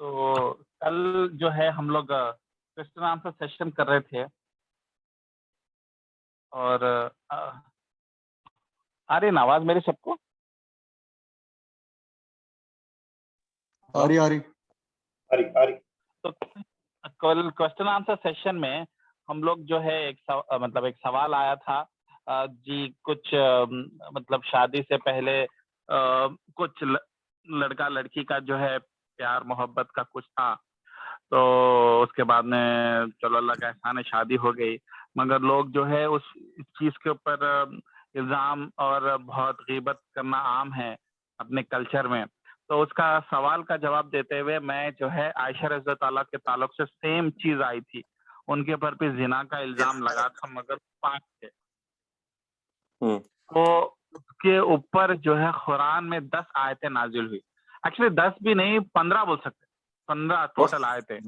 तो कल जो है हम लोग क्वेश्चन आंसर सेशन कर रहे थे और आ रही है ना आवाज मेरी सबको? आ रही आ रही तो कल क्वेश्चन आंसर सेशन में हम लोग जो है मतलब एक सवाल आया था जी कुछ मतलब शादी से पहले कुछ लड़का लड़की का जो है प्यार मोहब्बत का कुछ था। तो उसके बाद में चलो अल्लाह का एहसान है शादी हो गई, मगर लोग जो है उस चीज के ऊपर इल्जाम और बहुत गीबत करना आम है अपने कल्चर में। तो उसका सवाल का जवाब देते हुए मैं जो है आयशा रज़ी अल्लाह ताला के ताल्लुक से सेम चीज आई थी, उनके ऊपर भी जिना का इल्जाम लगा था मगर पाक थे। तो उसके ऊपर जो है कुरान में 10 आयतें नाजिल हुई। एक्चुअली 10 भी नहीं 15 बोल सकते, 15 टोटल आयतें।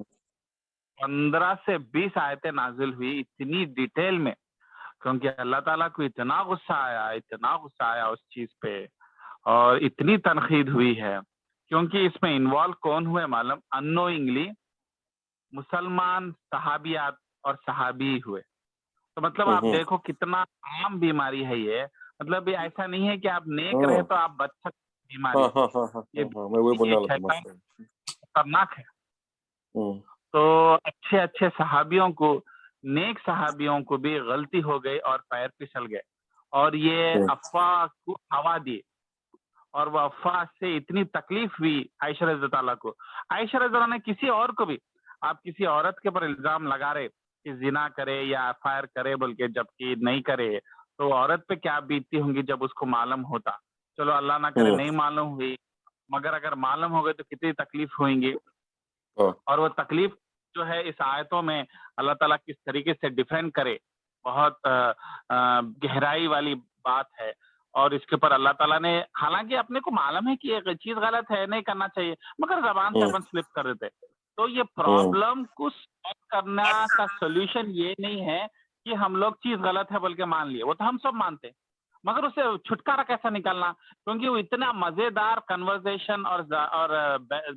15 से 20 आयतें नाजिल हुई इतनी डिटेल में, क्योंकि अल्लाह ताला को इतना गुस्सा आया उस चीज पे और इतनी तनकीद हुई है, क्योंकि इसमें इन्वॉल्व कौन हुए मालूम? अननोइंगली मुसलमान सहाबियात और सहाबी हुए। तो मतलब आप देखो कितना आम बीमारी है ये। मतलब ये ऐसा नहीं है कि आप नेक रहे तो आप बच सकते बीमारी। मैं वही बोलने वाला था। खतरनाक है। तो अच्छे अच्छे सहाबियों को, नेक सहाबियों को भी गलती हो गई और पैर फिसल गए और ये अफवाह को हवा दी और वो अफवाह से इतनी तकलीफ हुई आयशा रज़ी अल्लाह को। आयशा रज़ी अल्लाह ने किसी और को भी, आप किसी औरत के ऊपर इल्जाम लगा रहे कि जिना करे या फायर करे बोल के, जबकि नहीं करे, तो औरत पे क्या बीतती होंगी जब उसको मालूम होता। चलो अल्लाह ना करे नहीं मालूम हुई, मगर अगर मालूम हो गए तो कितनी तकलीफ होंगी। और वो तकलीफ जो है इस आयतों में अल्लाह ताला किस तरीके से डिफेंड करे, बहुत गहराई वाली बात है। और इसके ऊपर अल्लाह ताला ने, हालांकि अपने को मालूम है कि ये चीज गलत है, नहीं करना चाहिए, मगर जबान से अपन स्लिप कर देते। तो ये प्रॉब्लम को सॉल्व करना का सोल्यूशन ये नहीं है कि हम लोग चीज गलत है बोल के मान लिए, वो तो हम सब मानते हैं, मगर उसे छुटकारा कैसा निकालना। क्योंकि वो इतना मजेदार कन्वर्सेशन और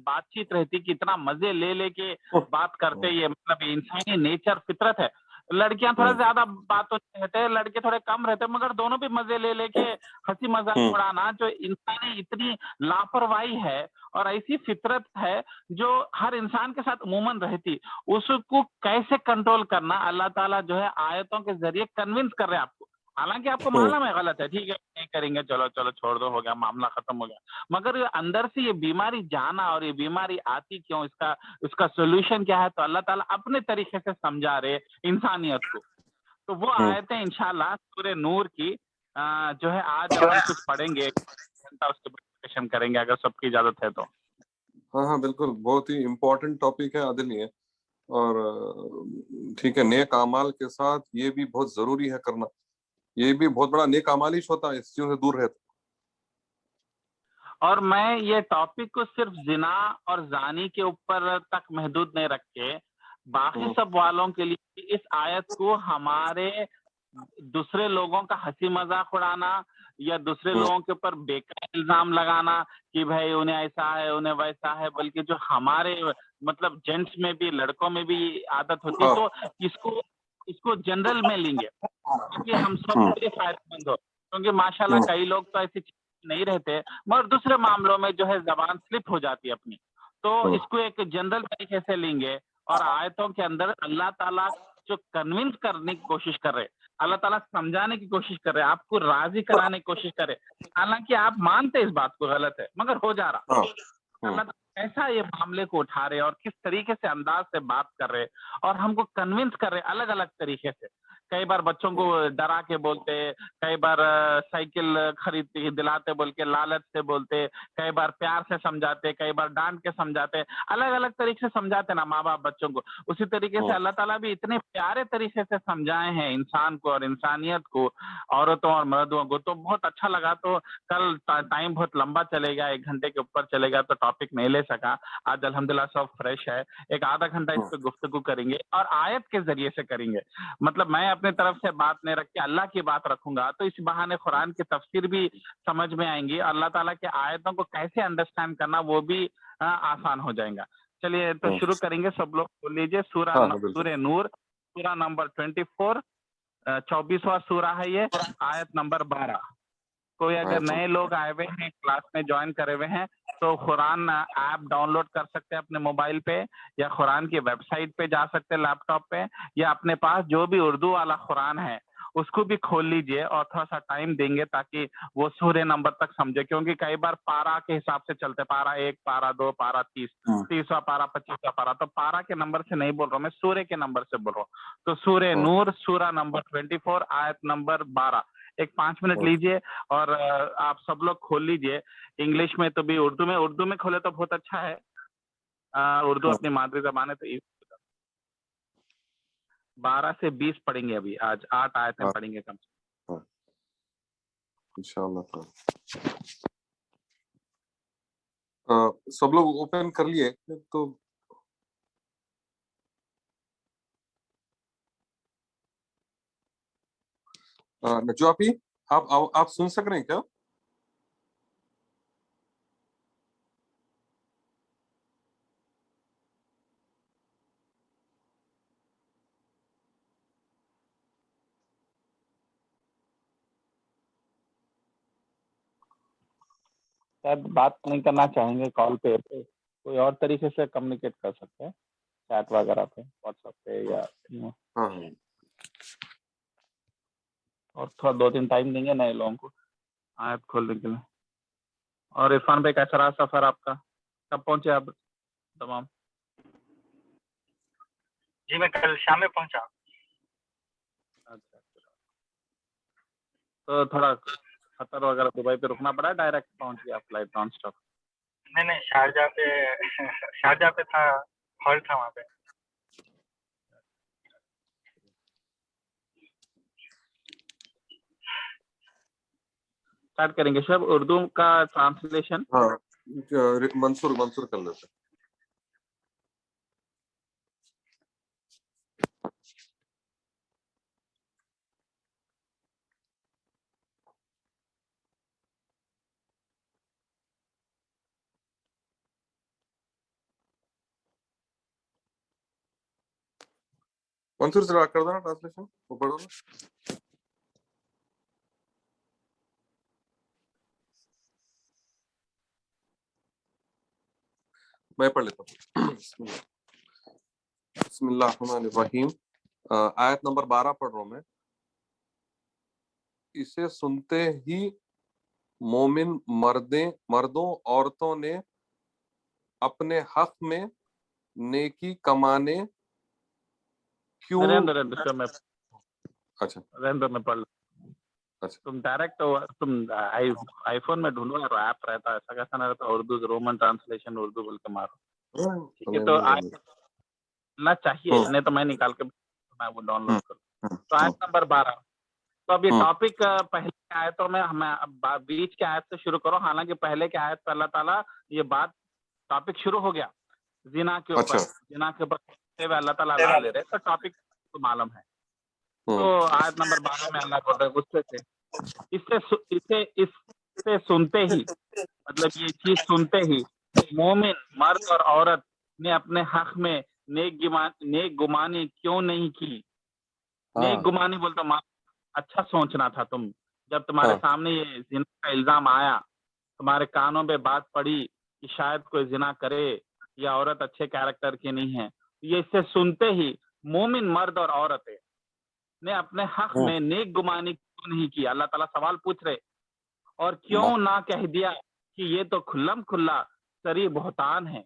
बातचीत रहती कि इतना मजे ले लेके बात करते, ये मतलब इंसानी नेचर फितरत है। लड़कियां थोड़ा ज्यादा बात रहते हैं, लड़के थोड़े कम रहते हैं, मगर दोनों भी मजे ले लेके हंसी मजाक उड़ाना, जो इंसानी इतनी लापरवाही है और ऐसी फितरत है जो हर इंसान के साथ उमूमन रहती, उसको कैसे कंट्रोल करना अल्लाह ताला जो है आयतों के जरिए कन्विंस कर रहे हैं आपको। हालांकि आपको मालूम है गलत है, ठीक है नहीं करेंगे, चलो चलो छोड़ दो, हो गया मामला खत्म हो गया, मगर अंदर से ये बीमारी जाना और ये बीमारी आती क्यों, इसका सोल्यूशन क्या है, तो अल्लाह ताला अपने तरीके से समझा रहे इंसानियत को। तो वो आयतें इंशाल्लाह सूरह नूर की जो है आज अपन कुछ पढ़ेंगे, एक घंटा उसके बाद डिस्कशन करेंगे अगर सबकी इजाजत है तो। हाँ बिल्कुल, बहुत ही इम्पोर्टेंट टॉपिक है आदिल ये। और ठीक है, नेक अमाल के साथ ये भी बहुत जरूरी है करना, ये भी बहुत बड़ा नेक अमालिश होता है इस चीजों से दूर रहता। और मैं ये टॉपिक को सिर्फ जिना और जानी के ऊपर तक महदूद नहीं रख के बाकी सब वालों के लिए इस आयत को हमारे दूसरे लोगों का हंसी मजाक उड़ाना या दूसरे लोगों के ऊपर बेकार इल्जाम लगाना कि भाई उन्हें ऐसा है उन्हें वैसा है, बल्कि जो हमारे मतलब जेंट्स में भी लड़कों में भी आदत होती है, तो इसको जनरल में लेंगे क्योंकि हम सब के लिए फायदेमंद हो। क्योंकि माशाल्लाह कई लोग तो ऐसी नहीं रहते, मगर दूसरे मामलों में जो है जबान स्लिप हो जाती है अपनी, तो इसको एक जनरल तरीके से लेंगे। और आयतों के अंदर अल्लाह ताला जो कन्विंस करने की कोशिश कर रहे, अल्लाह ताला समझाने की कोशिश कर रहे, आपको राजी कराने की कोशिश करे, हालांकि आप मानते इस बात को गलत है मगर हो जा रहा। अल्लाह ताला कैसा ये मामले को उठा रहे और किस तरीके से अंदाज से बात कर रहे और हमको कन्विंस कर रहे अलग अलग तरीके से। कई बार बच्चों को डरा के बोलते, कई बार साइकिल खरीद दिलाते बोल के लालच से बोलते, कई बार प्यार से समझाते, कई बार डांट के समझाते, अलग अलग तरीके से समझाते ना माँ बाप बच्चों को। उसी तरीके से अल्लाह ताला भी इतने प्यारे तरीके से समझाए हैं इंसान को और इंसानियत को, औरतों और मर्दों को। तो बहुत अच्छा लगा। तो कल टाइम बहुत लंबा चलेगा, 1 घंटे के ऊपर चलेगा, तो टॉपिक नहीं ले सका। आज अल्हम्दुलिल्लाह सब फ्रेश है, एक आधा घंटा इस पर गुफ्तगू करेंगे और आयत के जरिए से करेंगे। मतलब मैं अपने तरफ से बात नहीं रख के अल्लाह की बात रखूंगा, तो इस बहाने कुरान की तफसीर भी समझ में आएंगी, अल्लाह ताला के आयतों को कैसे अंडरस्टैंड करना वो भी आसान हो जाएगा। चलिए तो शुरू करेंगे, सब लोग बोल लीजिए। सूरा नूर, सूरा नंबर 24, 24वां सूरा है ये, आयत नंबर 12। कोई अगर नए लोग आए हुए हैं, क्लास में ज्वाइन करे हुए हैं, तो कुरान ऐप डाउनलोड कर सकते हैं अपने मोबाइल पे, या कुरान की वेबसाइट पे जा सकते हैं लैपटॉप पे, या अपने पास जो भी उर्दू वाला कुरान है उसको भी खोल लीजिए और थोड़ा सा टाइम देंगे ताकि वो सूर्य नंबर तक समझे, क्योंकि कई बार पारा के हिसाब से चलते, पारा 1, पारा 2, पारा 30, 30वां पारा, 25वां पारा, तो पारा के नंबर से नहीं बोल रहा हूँ मैं, सूर्य के नंबर से बोल रहा हूँ। तो सूर्य नूर, सूरा नंबर 24, आयत नंबर 12। एक 5 मिनट लीजिए और आप सब लोग खोल लीजिए। इंग्लिश में तो भी, उर्दू में खोले तो बहुत अच्छा है। उर्दू अपनी मातृ जबान है तो 12 से 20 पढ़ेंगे अभी, आज 8 आयतें पढ़ेंगे कम से कम इंशाअल्लाह। सब लोग ओपन कर लिए तो नजवापी, आप सुन सक रहे हैं क्या? शायद बात नहीं करना चाहेंगे कॉल पे, कोई और तरीके से कम्युनिकेट कर सकते हैं, चैट वगैरह पे, व्हाट्सएप पे या और थोड़ा 2 दिन टाइम देंगे नए लोगों को आयत खोलने के लिए। और इरफान भाई, कैसा रहा सफर आपका? कब पहुंचे आप तमाम? जी मैं कल शाम में पहुंचा। अच्छा, तो थोड़ा कतर वगैरह दुबई पे रुकना पड़ा, डायरेक्ट पहुंच गया फ्लाइट नॉन स्टॉप? नहीं, शारजा पे था, हॉल था वहाँ पे। स्टार्ट करेंगे सब उर्दू का ट्रांसलेशन। हाँ, मंसूर कर लेते हैं। मंसूर जरा कर दो ना ट्रांसलेशन, वो पढ़ो ना। मैं पढ़ लेता हूँ। बिस्मिल्लाहिर्रहमानिर्रहीम। आयत नंबर 12 पढ़ रहा हूँ मैं। इसे सुनते ही मोमिन मर्दों औरतों ने अपने हक में नेकी कमाने क्यों? अच्छा में पढ़। अच्छा, तुम डायरेक्ट तुम आईफोन में ढूंढो और ऐप रहता है, ऐसा कैसा ना रहता, उर्दू रोमन ट्रांसलेशन उर्दू बोल के मारो, ठीक है? तो ना चाहिए, नहीं तो मैं निकाल के मैं वो डाउनलोड करूँ। तो आयत नंबर 12। तो अब ये टॉपिक पहले के आयतों में हमें बीच के आयत से शुरू करो, हालांकि पहले के आयत पे अल्लाह ताला ये बात टॉपिक शुरू हो गया जिना के ऊपर। जिना के ऊपर अल्लाह ताला ला ले रहे, तो टॉपिक तो मालूम है। तो आयत नंबर 12 में अल्लाह बोल रहे गुस्से से, इससे सुनते ही, मतलब ये चीज सुनते ही मोमिन मर्द और औरत ने अपने हक में नेक गुमानी क्यों नहीं की? नेक गुमानी बोलते अच्छा सोचना था तुम, जब तुम्हारे सामने ये जिना का इल्जाम आया, तुम्हारे कानों में बात पड़ी कि शायद कोई जिना करे या औरत अच्छे कैरेक्टर की नहीं है, ये इससे सुनते ही मोमिन मर्द और औरतें ने अपने हक में नेक गुमानी क्यों नहीं की? अल्लाह ताला सवाल पूछ रहे, और क्यों ना कह दिया कि ये तो खुल्लम खुल्ला सरी बहुतान है?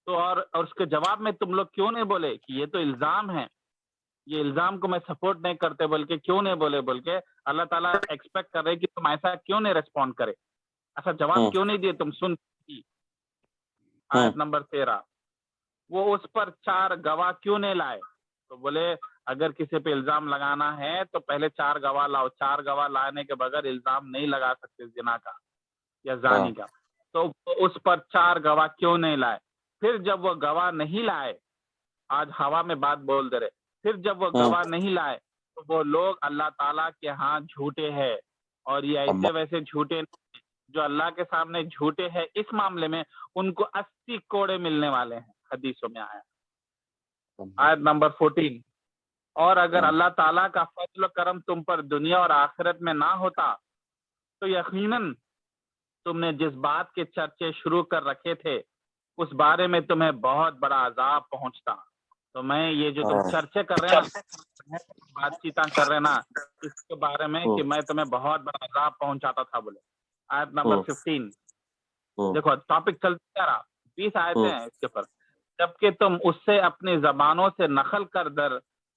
तो और उसके जवाब में तुम लोग क्यों नहीं बोले कि ये तो इल्जाम है, ये इल्जाम को मैं सपोर्ट नहीं करते, बल्कि क्यों नहीं बोले बोल के अल्लाह ताला एक्सपेक्ट कर रहे कि तुम ऐसा क्यों नहीं रिस्पॉन्ड करे, ऐसा जवाब क्यों नहीं दिए तुम? सुन आयत नंबर 13, वो उस पर 4 गवाह क्यों नहीं लाए? तो बोले अगर किसी पे इल्जाम लगाना है तो पहले 4 गवाह लाओ, 4 गवाह लाने के बगैर इल्जाम नहीं लगा सकते जिना का या जानी का। तो उस पर 4 गवाह क्यों नहीं लाए? फिर जब वो गवाह नहीं लाए, आज हवा में बात बोल दे रहे, फिर जब वो गवाह नहीं लाए तो वो लोग अल्लाह ताला के यहाँ झूठे हैं, और ये ऐसे वैसे झूठे जो अल्लाह के सामने झूठे हैं, इस मामले में उनको 80 कोड़े मिलने वाले हैं। हदीसों में आया। आयत नंबर 14, और अगर अल्लाह ताला का फजल करम तुम पर दुनिया और आखिरत में ना होता तो यकीनन तुमने जिस बात के चर्चे शुरू कर रखे थे उस बारे में तुम्हें बहुत बड़ा अजाब पहुंचता। तो मैं ये जो तुम चर्चे कर रहे हैं ना, बातचीत कर रहे हैं ना, इसके बारे में कि मैं तुम्हें बहुत बड़ा अजाब पहुंचाता था बोले। आयत नंबर 15, देखो टॉपिक चलता रहा, 20 आयतें हैं इसके ऊपर। जबकि तुम उससे अपनी जबानों से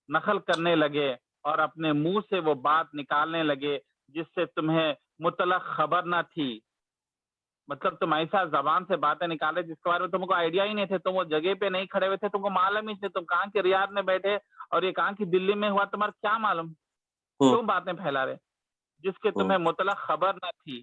नकल करने लगे और अपने मुंह से वो बात निकालने लगे जिससे तुम्हें मुतलक खबर न थी। मतलब तुम ऐसा जबान से बातें निकाले जिसके बारे में तुमको आइडिया ही नहीं थे, तुम वो जगह पे नहीं खड़े हुए थे, तुमको मालूम ही नहीं, तुम कहाँ के रियाद में बैठे और ये कहाँ की दिल्ली में हुआ, तुम्हारा क्या मालूम, क्यों बातें फैला रहे जिसके तुम्हें मुतलक खबर न थी।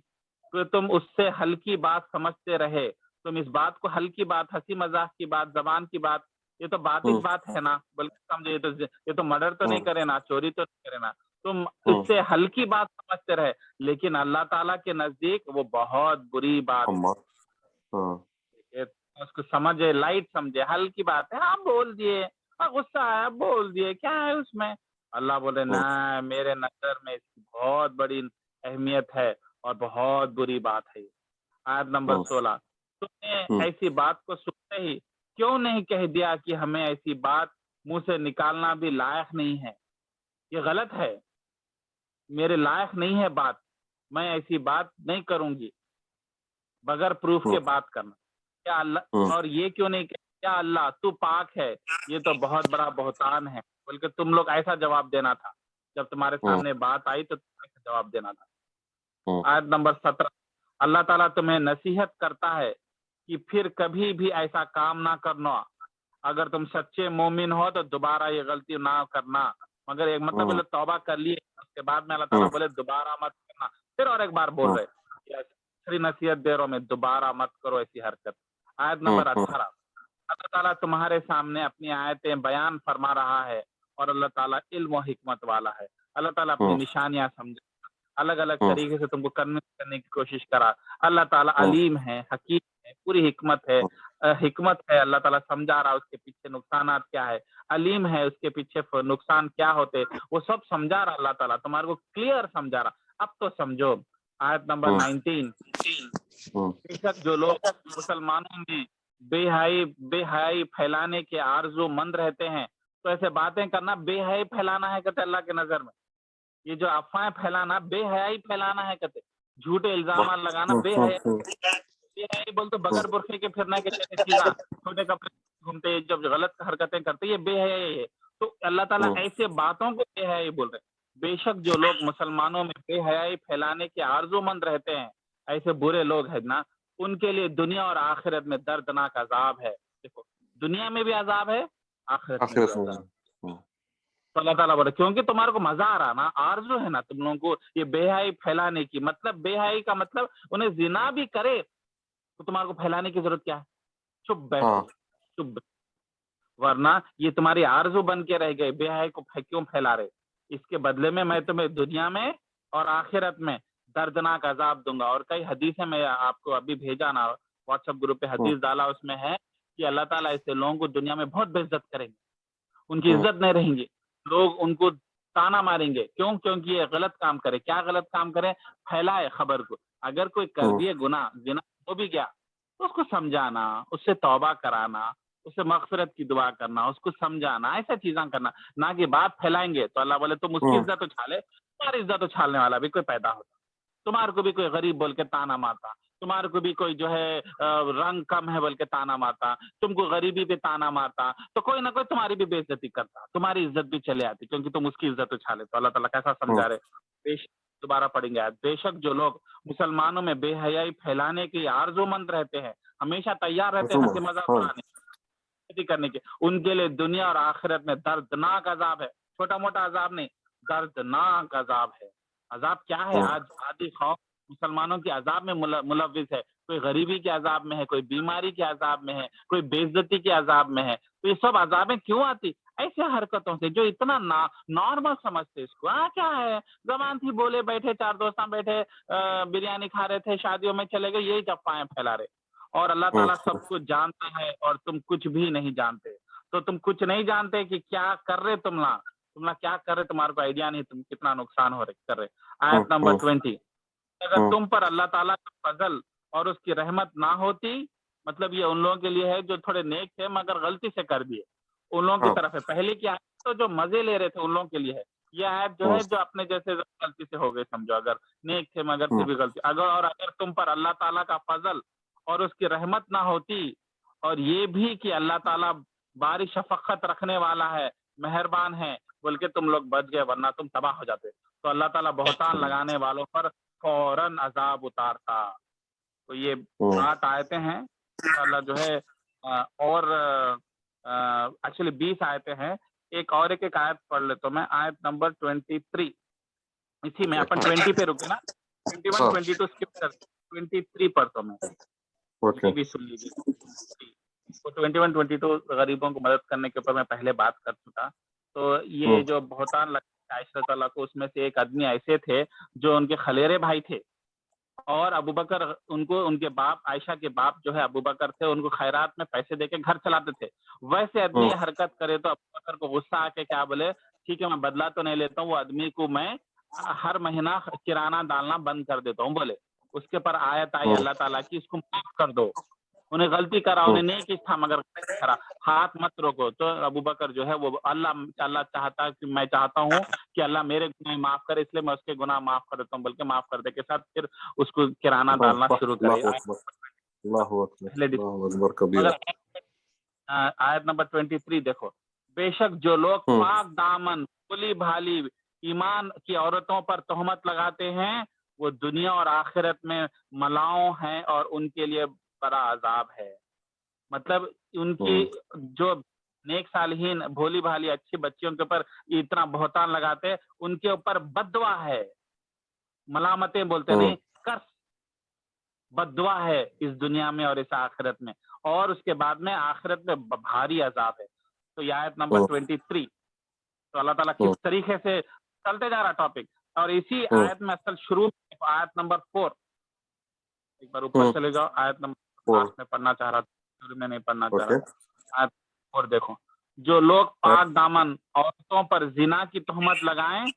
तो तुम उससे हल्की बात समझते रहे। तुम इस बात को हल्की बात, हंसी मजाक की बात, जबान की बात, ये तो बात है ना, बल्कि समझे ये तो मर्डर तो नहीं करे ना, चोरी तो नहीं करे ना, तुम इससे हल्की बात समझते रहे, लेकिन अल्लाह ताला के नजदीक वो बहुत बुरी बात है। उसको समझे, लाइट समझे, हल्की बात है, हाँ बोल दिए, हाँ गुस्सा आया बोल दिए, क्या है उसमें। अल्लाह बोले ना, मेरे नजर में इसकी बहुत बड़ी अहमियत है और बहुत बुरी बात है। आयत नंबर 16, तुमने ऐसी बात को सुनते ही क्यों नहीं कह दिया कि हमें ऐसी बात मुंह से निकालना भी लायक नहीं है, ये गलत है, मेरे लायक नहीं है बात, मैं ऐसी बात नहीं करूंगी बगैर प्रूफ के बात करना। क्या अल्लाह, और ये क्यों नहीं कह, क्या अल्लाह तू पाक है, ये तो बहुत बड़ा बहतान है। बल्कि तुम लोग ऐसा जवाब देना था, जब तुम्हारे सामने बात आई तो ऐसा जवाब देना था। आयत नंबर 17, अल्लाह ताला तुम्हें नसीहत करता है कि फिर कभी भी ऐसा काम ना करना। अगर तुम सच्चे मोमिन हो तो दोबारा ये गलती ना करना। मगर एक मतलब बोले तौबा कर लिए, उसके बाद में अल्लाह ताला बोले दोबारा मत करना। फिर और एक बार बोल रहे, नसीहत दे रहा हूं मैं, दोबारा मत करो ऐसी हरकत। आयत नंबर 18, अल्लाह ताला तुम्हारे सामने अपनी आयतें बयान फरमा रहा है और अल्लाह ताला इल्म और हिकमत वाला है। अल्लाह ताला अपनी निशानियां समझे, अलग अलग तरीके से तुमको करने की कोशिश करा। अल्लाह ताला अलीम है, हकीम है, पूरी हिकमत है, अल्लाह ताला समझा रहा, उसके पीछे नुकसान क्या है, अलीम है, उसके पीछे नुकसान क्या होते, वो सब समझा रहा अल्लाह ताला, तुम्हारे को क्लियर समझा रहा। अब तो समझो। आयत नंबर 19, बेशक जो लोग मुसलमानों में बेहयाई फैलाने के आरज़ूमंद रहते हैं, तो ऐसे बातें करना बेहयाई फैलाना है कहते अल्लाह के नजर में। ये जो अफवाहें फैलाना बेहयाई फैलाना है कहते, झूठे इल्जाम लगाना बेहयाई बोल तो बगैर बुरखे के फिरना के चीज़ा, छोटे कपड़े घूमते, जब गलत हरकतें करते, ये बेहयाई है। तो अल्लाह ताला ऐसे बातों को बेहयाई बोल रहे। बेशक जो लोग मुसलमानों में बेहयाई फैलाने के आरज़ूमंद रहते हैं, ऐसे बुरे लोग हैं ना, उनके लिए दुनिया और आखिरत में दर्दनाक अजाब है। देखो, दुनिया में भी अजाब है, आखिरत में भी अजाब है। तो अल्लाह ताला बोले क्योंकि तुम्हारे को मजा आ रहा ना, आरज़ू है ना तुम लोगों को ये बेहयाई फैलाने की। मतलब बेहयाई का मतलब उन्हें जिना भी करे तो तुम्हारे को फैलाने की जरूरत क्या है, चुप बैठो, चुप। वरना ये तुम्हारी आरज़ू बन के रह गए, बेहयाई को क्यों फैला रहे। इसके बदले में मैं तुम्हें दुनिया में और आखिरत में दर्दनाक अजाब दूंगा। और कई हदीसें मैं आपको अभी भेजा ना, व्हाट्सएप ग्रुप पे हदीस डाला, उसमें है कि अल्लाह ताला ऐसे लोगों को दुनिया में बहुत बेइज्जत करेंगे, उनकी इज्जत नहीं रहेंगी, लोग उनको ताना मारेंगे। क्यों? क्योंकि ये गलत काम करे। क्या गलत काम करे? फैलाए खबर को। अगर कोई कर दिए गुनाह, जिना हो भी गया तो उसको समझाना, उससे तौबा कराना, उससे मगफिरत की दुआ करना, उसको समझाना, ऐसा चीजें करना, ना कि बात फैलाएंगे तो अल्लाह बोले तुम उसकी इज्जत उछाले, तुम्हारी इज्जत उछालने वाला भी कोई पैदा होता, तुम्हारे को भी कोई गरीब बोल के ताना मारता, तुम्हारे को भी कोई जो है रंग कम है बोल के ताना मारता, तुमको गरीबी पे ताना मारता, तो कोई ना कोई तुम्हारी भी बेइज्जती करता, तुम्हारी इज्जत भी चले आती क्योंकि तुम उसकी इज्जत उछाले। तो अल्लाह ताला कैसा समझा रहे। दोबारा पढ़ेंगे आज, बेशक जो लोग मुसलमानों में बेहयाई फैलाने के आरज़ूमंद रहते हैं, हमेशा तैयार रहते हैं हंसी मजाक उड़ाने करने के, उनके लिए दुनिया और आखिरत में दर्दनाक अजाब है। छोटा मोटा अजाब नहीं, दर्दनाक अजाब है। अजाब क्या है? आज आदि खौफ मुसलमानों के अजाब में मुलविस है। कोई गरीबी के अजाब में है, कोई बीमारी के अजाब में है, कोई बेइज्जती के अजाब में है। तो ये सब अजाबें क्यों आती? ऐसे हरकतों से जो इतना नॉर्मल समझते इसको। क्या है, जबान थी, बोले बैठे, चार दोस्त बैठे बिरयानी खा रहे थे, शादियों में चले गए, यही अफवाहें फैला रहे। और अल्लाह ताला सब कुछ जानता है और तुम कुछ भी नहीं जानते। तो तुम कुछ नहीं जानते कि क्या कर रहे तुमला क्या कर रहे, तुम्हारे को आइडिया नहीं तुम कितना नुकसान कर रहे। आयत नंबर 20, अगर तुम पर अल्लाह ताला का फजल और उसकी रहमत ना होती, मतलब ये उन लोगों के लिए है जो थोड़े नेक थे मगर गलती से कर दिए, उन लोगों की तरफ है। पहले की आयत तो जो मजे ले रहे थे उन लोगों के लिए है, ये आयत जो है जो अपने जैसे गलती से हो गए, समझो अगर नेक थे मगर फिर भी गलती, अगर तुम पर अल्लाह ताला का फजल और उसकी रहमत ना होती, और ये भी कि अल्लाह ताला बारी शफकत रखने वाला है, मेहरबान है, बोल के तुम लोग बच गए, वरना तुम तबाह हो जाते। तो अल्लाह ताला बहुतान लगाने वालों पर फौरन अजाब उतारता। तो ये 8 आयतें हैं अल्लाह जो है, और एक्चुअली 20 आयतें हैं। एक आयत पढ़ लेता हूं मैं, आयत नंबर 23। इसी में अपन 20 पे रुके ना, 21 22 स्किप कर, 23 पढ़ता हूं मैं, भी सुन लीजिए। तो 21 22 गरीबों को मदद करने के ऊपर मैं पहले बात कर चुका। तो ये जो बहुतान लगा आयशा ताला को, उसमें से एक आदमी ऐसे थे जो उनके खलेरे भाई थे, और अबू बकर उनको, उनके बाप आयशा के बाप जो है अबू बकर थे, उनको खैरात में पैसे देके घर चलाते थे। वैसे आदमी हरकत करे तो अबू बकर को गुस्सा आके क्या बोले, ठीक है मैं बदला तो नहीं लेता हूँ, वो आदमी को मैं हर महीना किराना डालना बंद कर देता हूँ बोले। उसके पर आयत आई अल्लाह ताला की, इसको माफ कर दो, उन्हें गलती करा, उन्हें नहीं की था मगर करा, हाथ मत रोको। तो अबू बकर जो है वो अल्लाह चाहता कि मैं चाहता हूँ कि अल्लाह मेरे गुनाह माफ करे, इसलिए मैं उसके गुनाह माफ कर देता हूँ, बल्कि माफ करने के साथ फिर उसको किराना डालना शुरू करे। आयत नंबर 23 देखो, बेशक जो लोग पाक दामन भोली भाली ईमान की औरतों पर तोहमत लगाते हैं, वो दुनिया और आखिरत में मलाओं हैं और उनके लिए बड़ा अजाब है। मतलब उनकी जो नेक सालिहीन भोली भाली अच्छी बच्चियों के ऊपर इतना बहुतान लगाते, उनके ऊपर बद्दुआ है, मलामतें बोलते नहीं, कर्स, बद्दुआ है इस दुनिया में और इस आखिरत में, और उसके बाद में आखिरत में भारी अजाब है। तो ये आयत नंबर 23। तो अल्लाह ताला किस तरीके से चलते जा रहा टॉपिक, और इसी आयत में असल शुरू में आयत नंबर 4, एक बार ऊपर चले जाओ, आयत नंबर 8 में पढ़ना चाह रहा था, शुरू में नहीं पढ़ना चाह रहा था। आयत और देखो, जो लोग पाक दामन औरतों पर जिना की तोहमत लगाएं,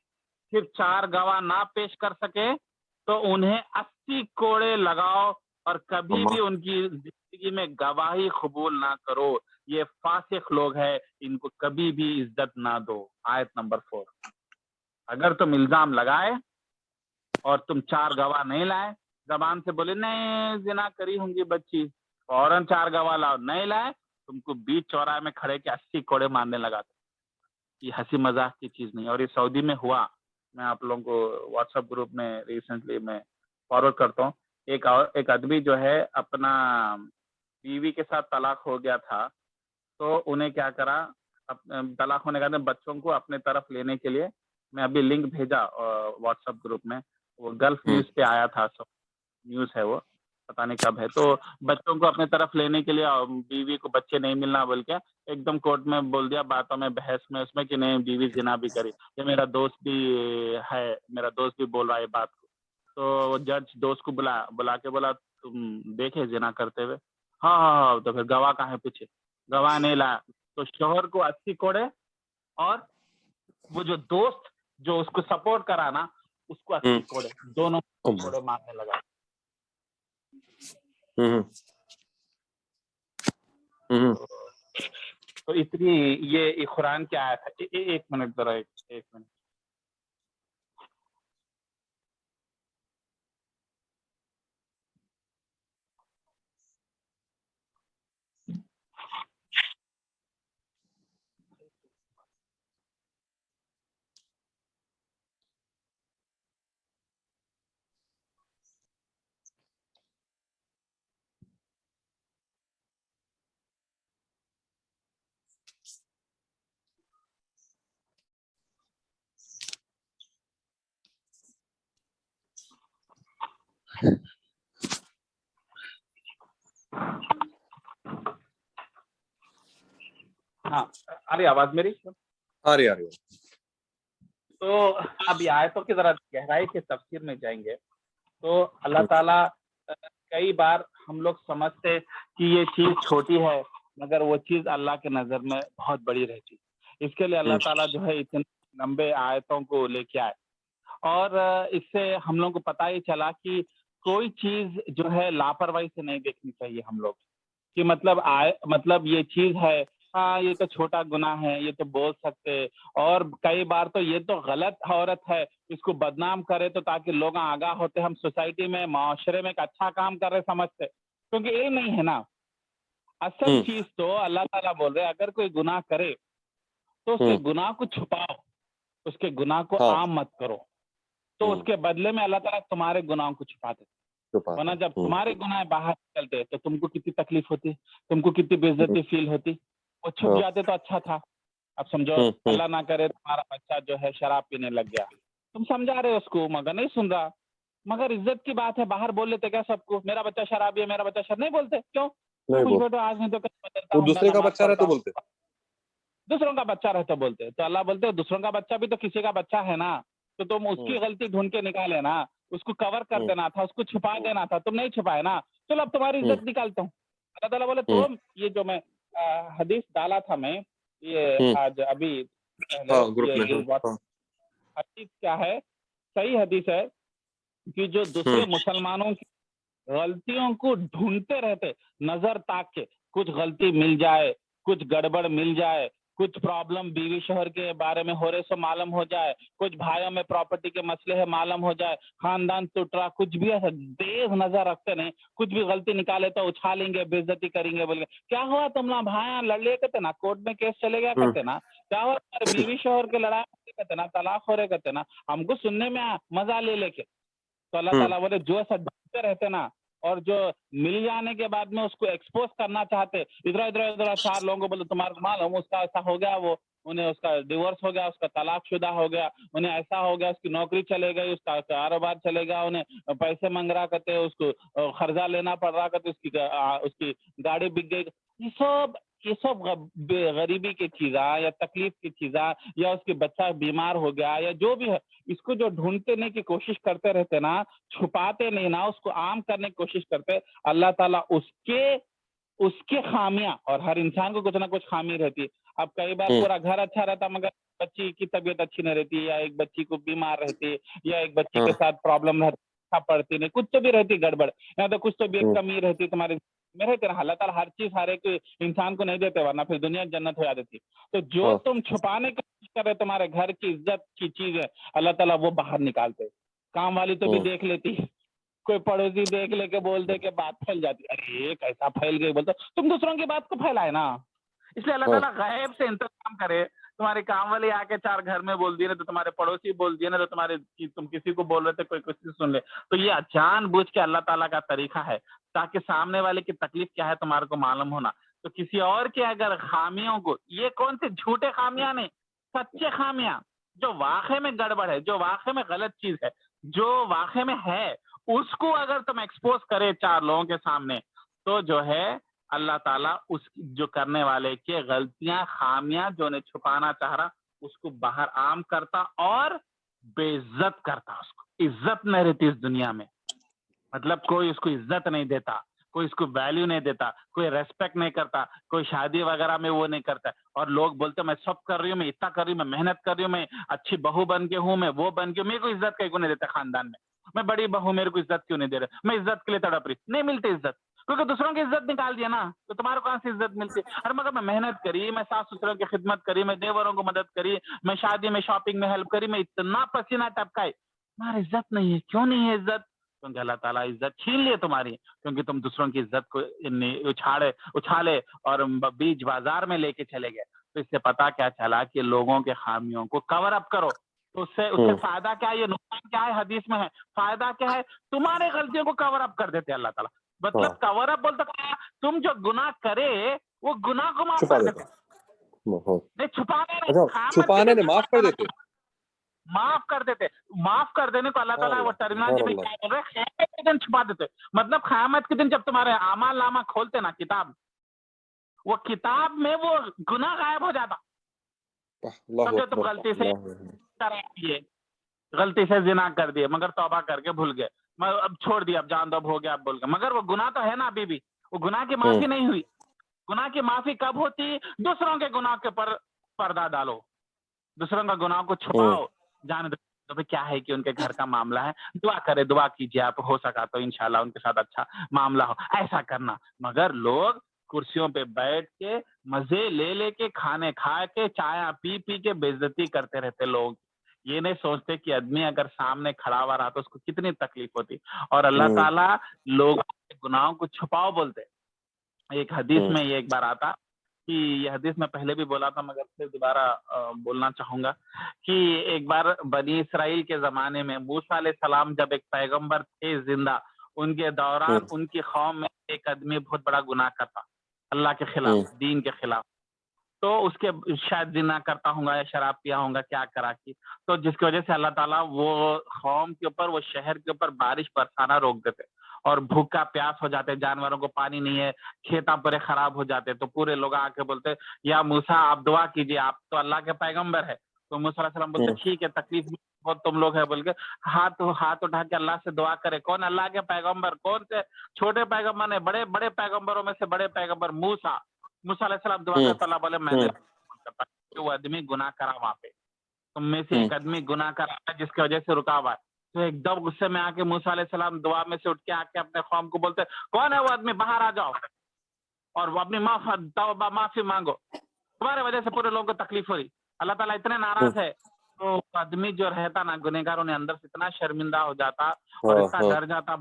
फिर 4 गवाह ना पेश कर सके, तो उन्हें 80 कोड़े लगाओ और कभी भी उनकी जिंदगी में गवाही कबूल ना करो। ये फासिक लोग हैं, इनको कभी भी इज्जत ना दो। आयत नंबर 4, अगर तुम इल्जाम लगाए और तुम 4 गवाह नहीं लाए, जबान से बोले नहीं जिना करी होंगी बच्ची, फौरन 4 गवाह लाओ, नहीं लाए तुमको बीच चौराहे में खड़े के 80 कोड़े मारने लगा। ये हंसी मजाक की चीज नहीं। और ये सऊदी में हुआ, मैं आप लोगों को व्हाट्सएप ग्रुप में रिसेंटली मैं फॉरवर्ड करता हूँ। एक आदमी जो है अपना बीवी के साथ तलाक हो गया था, तो उन्हें क्या करा, तलाक होने के बाद बच्चों को अपने तरफ लेने के लिए, मैं अभी लिंक भेजा व्हाट्सएप ग्रुप में, वो गल्फ न्यूज पे आया था, सब न्यूज है वो, पता नहीं कब है। तो बच्चों को अपने तरफ लेने के लिए, बीवी को बच्चे नहीं मिलना बोल के एकदम कोर्ट में बोल दिया, बातों में बहस में उसमें कि नहीं बीवी जिना भी करी। ये मेरा दोस्त भी है, मेरा दोस्त भी बोल रहा है बात को। तो जज दोस्त को बुला के बोला तुम देखे जिना करते हुए? हाँ हाँ हाँ। तो फिर गवाह कहाँ है पूछे, गवाह नहीं लाया। तो शोहर को 80 कोड़े, और वो जो दोस्त जो उसको सपोर्ट करा ना, उसको 80 कोड़े, दोनों कोड़े मारने लगा। तो इतनी ये कुरान की आयत है। एक मिनट जरा, एक मिनट। हाँ, आ रही आवाज मेरी? आ रही। तो अब आयतों की जरा गहराई के तफसीर में जाएंगे। तो अल्लाह ताला कई बार हम लोग समझते कि ये चीज छोटी है, मगर वो चीज अल्लाह के नजर में बहुत बड़ी रहती है। इसके लिए अल्लाह ताला जो है इतने लंबे आयतों को लेके आए, और इससे हम लोग को पता ही चला कि कोई चीज जो है लापरवाही से नहीं देखनी चाहिए हम लोग, कि मतलब ये चीज है, हाँ ये तो छोटा गुनाह है, ये तो बोल सकते। और कई बार तो ये तो गलत औरत है, इसको बदनाम करे तो ताकि लोग आगाह होते, हम सोसाइटी में माशरे में एक अच्छा काम कर रहे समझते, क्योंकि ये नहीं है ना। असल चीज तो अल्लाह ताला बोल रहे अगर कोई गुनाह करे तो उसके गुनाह को छुपाओ, उसके गुनाह को आम मत करो, तो उसके बदले में अल्लाह ताला तुम्हारे गुनाहों को छुपा देते। वरना जब तुम्हारे गुनाह बाहर निकलते तो तुमको कितनी तकलीफ होती, तुमको कितनी बेइज्जती फील होती। वो छुप जाते तो अच्छा था। अब समझो अल्लाह ना करे तुम्हारा बच्चा जो है शराब पीने लग गया, तुम समझा रहे हो उसको मगर नहीं सुन रहा, मगर इज्जत की बात है, बाहर बोल लेते क्या सबको, मेरा बच्चा शराबी है, मेरा बच्चा शराब नहीं बोलते क्यों? मुझको तो आज नहीं तो कल बदलता हूँ, दूसरे का बच्चा रहे तो बोलते, दूसरों का बच्चा रहे तो बोलते। तो अल्लाह बोलते दूसरों का बच्चा भी तो किसी का बच्चा है ना, तो तुम उसकी गलती ढूंढ के निकाले ना, उसको कवर कर देना था, उसको छुपा देना था, तुम नहीं छुपाए ना, चलो अब तुम्हारी इज्जत निकालता हूँ। अल्लाह ताला बोले तुम ये जो मैं हदीस डाला था मैं ये आज अभी हदीस क्या है, सही हदीस है कि जो दूसरे मुसलमानों की गलतियों को ढूंढते रहते, नजर ताक के, कुछ गलती मिल जाए, कुछ गड़बड़ मिल जाए, कुछ प्रॉब्लम बीवी शोहर के बारे में हो रहे सो मालूम हो जाए, कुछ भाइयों में प्रॉपर्टी के मसले है मालूम हो जाए, खानदान टूट रहा, कुछ भी ऐसा तेज नजर रखते नहीं, कुछ भी गलती निकाले तो उछालेंगे, बेइज्जती करेंगे, बोलेंगे क्या हुआ तुम ना भाई लड़े करते ना, कोर्ट में केस चले गया करते ना, क्या हुआ तुम्हारे बीवी शोहर के लड़ाई करते ना, तलाक हो रहे करते ना, हमको सुनने में मजा ले लेके। तो अल्लाह ताला बोले जो ऐसा ढूंढते रहते ना, और जो मिल जाने के बाद में उसको एक्सपोज करना चाहते, इधर इधर इधर चार लोगों को बोले तुम्हारा मालूम उसका ऐसा हो गया, वो उन्हें उसका डिवोर्स हो गया, उसका तलाकशुदा हो गया, उन्हें ऐसा हो गया, उसकी नौकरी चले गई, उसका कारोबार चलेगा, उन्हें पैसे मांग रहा करते, उसको कर्जा लेना पड़ रहा करते, उसकी गाड़ी बिक गई। ये सब गरीबी की चीजा या तकलीफ की चीजा या उसके बच्चा बीमार हो गया या जो भी है, इसको जो ढूंढने की कोशिश करते रहते ना, छुपाते नहीं ना, उसको आम करने की कोशिश करते, अल्लाह ताला उसके खामियां, और हर इंसान को कुछ ना कुछ खामी रहती है। अब कई बार पूरा घर अच्छा रहता मगर बच्ची की तबीयत अच्छी नहीं रहती, या एक बच्ची को बीमार रहती, या एक बच्ची के साथ प्रॉब्लम पड़ती नहीं, कुछ तो भी रहती गड़बड़, या तो कुछ तो भी एक कमी रहती तुम्हारे में रहते ना। अल्लाह ताला हर चीज हर एक इंसान को नहीं देते, वरना फिर दुनिया जन्नत हो जाती थी। तो जो तुम छुपाने की कोशिश कर रहे तुम्हारे घर की इज्जत की चीज है, अल्लाह ताला वो बाहर निकालते। काम वाली तो भी देख लेती, कोई पड़ोसी देख लेके बोल दे के बात फैल जाती, अरे ये कैसा फैल गई, बोलते तुम दूसरों की बात को फैलाए ना। इसलिए अल्लाह ताला गैब से इंतजाम करे, तुम्हारे काम वाले आके चार घर में बोल दिए ना, तो तुम्हारे पड़ोसी बोल दिए ना, तो तुम किसी को बोल रहे थे कोई किसी सुन ले, तो ये जानबूझ के अल्लाह ताला का तरीका है ताकि सामने वाले की तकलीफ क्या है तुम्हारे को मालूम होना। तो किसी और के अगर खामियों को, ये कौन से झूठे खामियां नहीं, सच्चे खामियां जो वाकई में गड़बड़ है, जो वाकई में गलत चीज है, जो वाकई में है, उसको अगर तुम एक्सपोज करे चार लोगों के सामने, तो जो है अल्लाह ताला उस जो करने वाले के गलतियां खामियां जो उन्हें छुपाना चाह रहा, उसको बाहर आम करता और बेइज्जत करता। उसको इज्जत नहीं रहती इस दुनिया में, मतलब कोई उसको इज्जत नहीं देता, कोई इसको वैल्यू नहीं देता, कोई रेस्पेक्ट नहीं करता, कोई शादी वगैरह में वो नहीं करता। और लोग बोलते मैं सब कर रही हूँ, मैं इतना कर रही हूँ, मैं मेहनत कर रही हूँ, मैं अच्छी बहू बन के हूँ, मैं वो बन के, मेरे को इज्जत कहीं को नहीं देता खानदान में, मैं बड़ी बहू, मेरे को इज्जत क्यों नहीं दे रहे, मैं इज्जत के लिए तड़प रही, नहीं मिलती इज्जत, क्योंकि दूसरों की इज्जत निकाल दिया ना, तो तुम्हारे कहाँ से इज्जत मिलती। अरे मगर मैं मेहनत करी, मैं सास ससुरों की खिदमत करी, मैं देवरों को मदद करी, मैं शादी में शॉपिंग में हेल्प करी, मैं इतना पसीना टपकाई, तुम्हारी इज्जत नहीं है। क्यों नहीं है इज्जत? क्योंकि अल्लाह ताला इज्जत छीन लिए तुम्हारी, क्योंकि तुम दूसरों की इज्जत को उछाले और बीच बाजार में लेके चले गए। तो इससे पता क्या चला कि लोगों के खामियों को कवर अप करो, तो उससे फायदा क्या है, ये नुकसान क्या है, हदीस में है। फायदा क्या है, तुम्हारे गलतियों को कवर अप कर देते अल्लाह ताला। मतलब कवर अप बोलता क्या, तुम जो गुनाह करे वो गुनाह को माफ कर देते, नहीं छुपाने नहीं, माफ कर देते, माफ कर देते। माफ कर देने को अल्लाह ताला वो टर्मिनोलॉजी में क्या बोल रहे हैं, क़यामत के दिन छुपा देते। मतलब क़यामत के दिन जब तुम्हारे आमाल नामा खोलते ना, किताब, वो किताब में वो गुनाह गायब हो जाता। समझो तुम गलती से गलती से जिना कर दिए मगर तौबा करके भूल गए, मैं अब छोड़ दिया, अब जान दो, अब हो गया, अब बोल गया, मगर वो गुनाह तो है ना अभी भी, वो गुनाह की माफी नहीं हुई। गुनाह की माफी कब होती? दूसरों के गुनाह के ऊपर पर्दा डालो, दूसरों का गुनाह को छुपाओ, जाने दो तो भाई क्या है कि उनके घर का मामला है, दुआ करे, दुआ कीजिए आप, हो सका तो इंशाल्लाह उनके साथ अच्छा मामला हो, ऐसा करना। मगर लोग कुर्सियों पे बैठ के मजे ले लेके, खाने खा के, चाय पी पी के बेइज्जती करते रहते लोग। ये नहीं सोचते कि आदमी अगर सामने खड़ा हुआ रहा तो उसको कितनी तकलीफ होती। और अल्लाह ताला लोगों के गुनाहों को छुपाओ बोलते। एक हदीस में ये एक बार आता कि ये हदीस मैं पहले भी बोला था मगर फिर दोबारा बोलना चाहूंगा कि एक बार बनी इसराइल के जमाने में मूसा अलैहिस्सलाम जब एक पैगंबर थे जिंदा, उनके दौरान उनकी कौम में एक आदमी बहुत बड़ा गुनाह करता अल्लाह के खिलाफ, दीन के खिलाफ। तो उसके शायद जिना करता होगा या शराब पिया होगा, क्या करा की, तो जिसकी वजह से अल्लाह ताला वो कौम के ऊपर, वो शहर के ऊपर बारिश बरसाना रोक देते और भूखा प्यास हो जाते, जानवरों को पानी नहीं है, खेता पूरे खराब हो जाते। तो पूरे लोग आके बोलते या मूसा आप दुआ कीजिए, आप तो अल्लाह के पैगंबर है। तो मूसा अलैहिस्सलाम बोलते ठीक है, तकलीफ में बहुत तुम लोग है बोल के हाथ उठा के अल्लाह से दुआ करे। कौन? अल्लाह के पैगंबर। कौन से? छोटे पैगंबर ने, बड़े बड़े पैगंबरों में से बड़े पैगंबर मूसा अलैहिस्सलाम दुआ करता, अल्लाह बोले मैंने वो आदमी गुनाह करा वहां पे, तुम में से एक आदमी गुनाह करा जिसकी वजह से रुका हुआ है। तो एकदम गुस्से में आके मूसा अलैहिस्सलाम दुआ में से उठ के आके अपने कौम को बोलते कौन है वो आदमी, बाहर आ जाओ और वो अपनी माफी मांगो, तुम्हारे वजह से पूरे लोगों को तकलीफ हो रही। अल्लाह ताला इतने नाराज है। तो आदमी जो रहता ना, गुनहगारों ने अंदर से इतना शर्मिंदा हो जाता और इतना डर जाता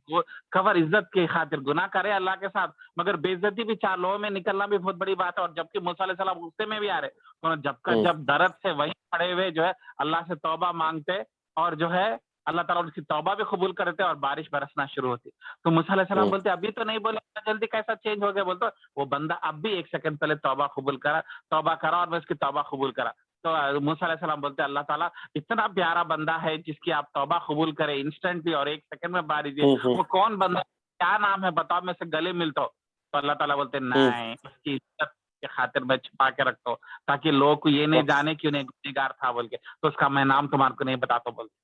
को खबर इज्जत की खातिर गुनाह करे अल्लाह के साथ, मगर बेइज्जती भी चार लोगों में निकलना भी बहुत बड़ी बात है। और जबकि मूसा अलैहिस्सलाम गुस्से में भी आ रहे, तो जब दर्द से वहीं खड़े हुए जो है अल्लाह से तौबा मांगते और जो है अल्लाह ताला उनकी तौबा भी कबूल करते और बारिश बरसना शुरू होती। तो मूसा अलैहिस्सलाम बोलते अभी तो नहीं बोले, जल्दी कैसा चेंज हो गया? बोलते वो बंदा अब भी एक सेकंड पहले तौबा करा और मैं उसकी तौबा कबूल करा। तो मूसा अलैहिस्सलाम बोलते अल्लाह ताला इतना प्यारा बंदा है जिसकी आप तौबा कबूल करे इंस्टेंटली और एक सेकंड में बारिश दिए, वो कौन बंदा, क्या नाम है बताओ, मैं से गले मिलता हूँ। तो अल्लाह ताला बोलते नहीं, उसकी इज्जत के खातिर मैं छुपा के रखता हूँ ताकि लोग को ये नहीं जाने कि उन्हें गुनहगार था बोल के, तो उसका मैं नाम तुम्हारे को नहीं बताता बोलते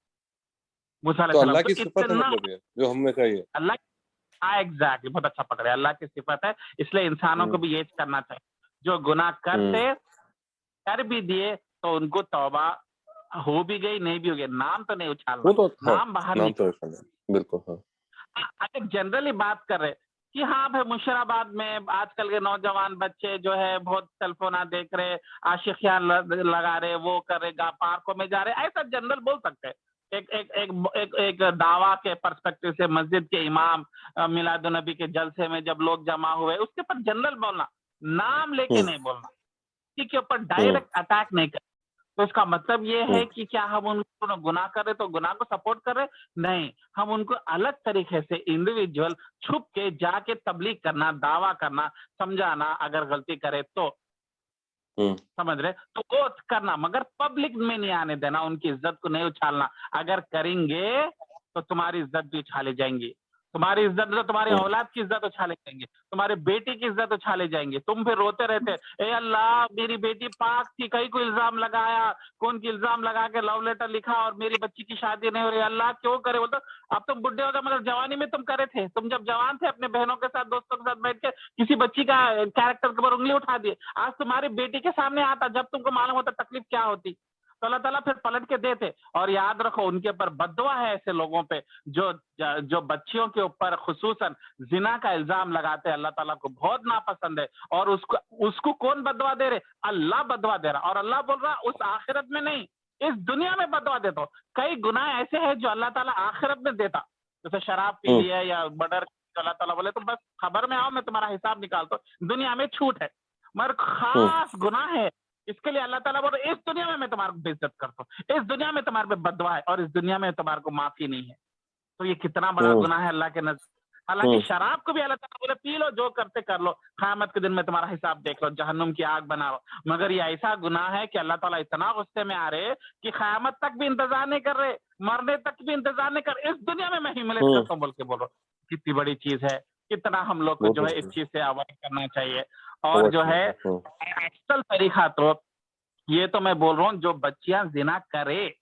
मूसा तो अलैहिस्सलाम। अल्लाह तो की सिफत है, मतलब ये जो हमें चाहिए अल्लाह, हाँ एग्जैक्टली, बहुत अच्छा पकड़े, अल्लाह की सिफत है। इसलिए इंसानों को भी ये करना चाहिए, जो गुनाह करते कर भी दिए तो उनको तौबा हो भी गई, नहीं भी हो गई, नाम तो नहीं उछालना, वो तो नाम बाहर नाम नहीं। तो बिल्कुल। अगर जनरली बात कर रहे कि हाँ भाई मुशीराबाद में आजकल के नौजवान बच्चे जो है बहुत सेलफोना देख रहे, आशिकियां लगा रहे, वो कर रहे, पार्कों में जा रहे, ऐसा जनरल बोल सकते हैं। एक दावा के पर्सपेक्टिव से मस्जिद के इमाम मिलादुन नबी के जलसे में जब लोग जमा हुए, उसके ऊपर जनरल बोलना, नाम लेके नहीं बोलना, किसी के ऊपर डायरेक्ट अटैक नहीं करना। तो इसका मतलब ये है कि क्या हम उनको गुनाह कर रहे तो गुनाह को सपोर्ट कर रहे? नहीं, हम उनको अलग तरीके से इंडिविजुअल छुप के जाके तबलीग करना, दावा करना, समझाना, अगर गलती करे तो समझ रहे तो वो करना, मगर पब्लिक में नहीं आने देना, उनकी इज्जत को नहीं उछालना। अगर करेंगे तो तुम्हारी इज्जत भी उछाले जाएंगी, तुम्हारी इज्जत तो तुम्हारी औलाद की इज्जत उछाले जाएंगे, तुम्हारे बेटी की इज्जत उछाले जाएंगे। तुम फिर रोते रहते, ए अल्लाह मेरी बेटी पाक थी, कहीं को इल्जाम लगाया, कौन की इल्जाम लगा के लव लेटर लिखा और मेरी बच्ची की शादी नहीं हो रही, अल्लाह क्यों करे? बोलते अब तुम बुढ़े हो गए, मगर जवानी में तुम करे थे, तुम जब जवान थे अपने बहनों के साथ, दोस्तों के साथ बैठ के किसी बच्ची का कैरेक्टर के ऊपर उंगली उठा दिए। आज तुम्हारी बेटी के सामने आता, जब तुमको मालूम होता तकलीफ क्या होती, तो अल्लाह ताला फिर पलट के देते। और याद रखो उनके ऊपर बद्दुआ है ऐसे लोगों पे जो बच्चियों के ऊपर खुसूसन जिना का इल्जाम लगाते हैं। अल्लाह ताला को बहुत नापसंद है। और उसको कौन बद्दुआ दे रहे? अल्लाह बद्दुआ दे रहा। और अल्लाह बोल रहा उस आखिरत में नहीं, इस दुनिया में बद्दुआ देता हूं। कई गुनाह ऐसे हैं जो अल्लाह ताला आखिरत में देता, जैसे शराब पी लिया या मर्डर, अल्लाह ताला बोले तो बस खबर में आओ, मैं तुम्हारा हिसाब निकालता हूँ, दुनिया में छूट है। मगर खास गुनाह है, इसके लिए अल्लाह ताला बोल रहे इस दुनिया में मैं तुम्हारे को बेइज्जत करता हूँ, इस दुनिया में तुम्हारे पे बद्दुआ है और इस दुनिया में तुम्हारे को माफी नहीं है। तो ये कितना बड़ा गुनाह है अल्लाह के नजर। हालांकि शराब को भी अल्लाह ताला बोले पी लो, जो करते कर लो, क़यामत के दिन में तुम्हारा हिसाब देख लो, जहन्नुम की आग बनाओ। मगर ये ऐसा गुनाह है कि अल्लाह ताला इतना गुस्से में आ रहे कि क़यामत तक भी इंतजार नहीं कर रहे, मरने तक भी इंतजार नहीं कर, इस दुनिया में मैं हिम्मत करता हूँ बोल के बोलो। कितनी बड़ी चीज है, कितना हम लोग को जो है इस चीज से अवॉइड करना चाहिए। और जो है एक्चुअल तरीका तो ये तो मैं बोल रहा हूँ, जो बच्चियां जिना करे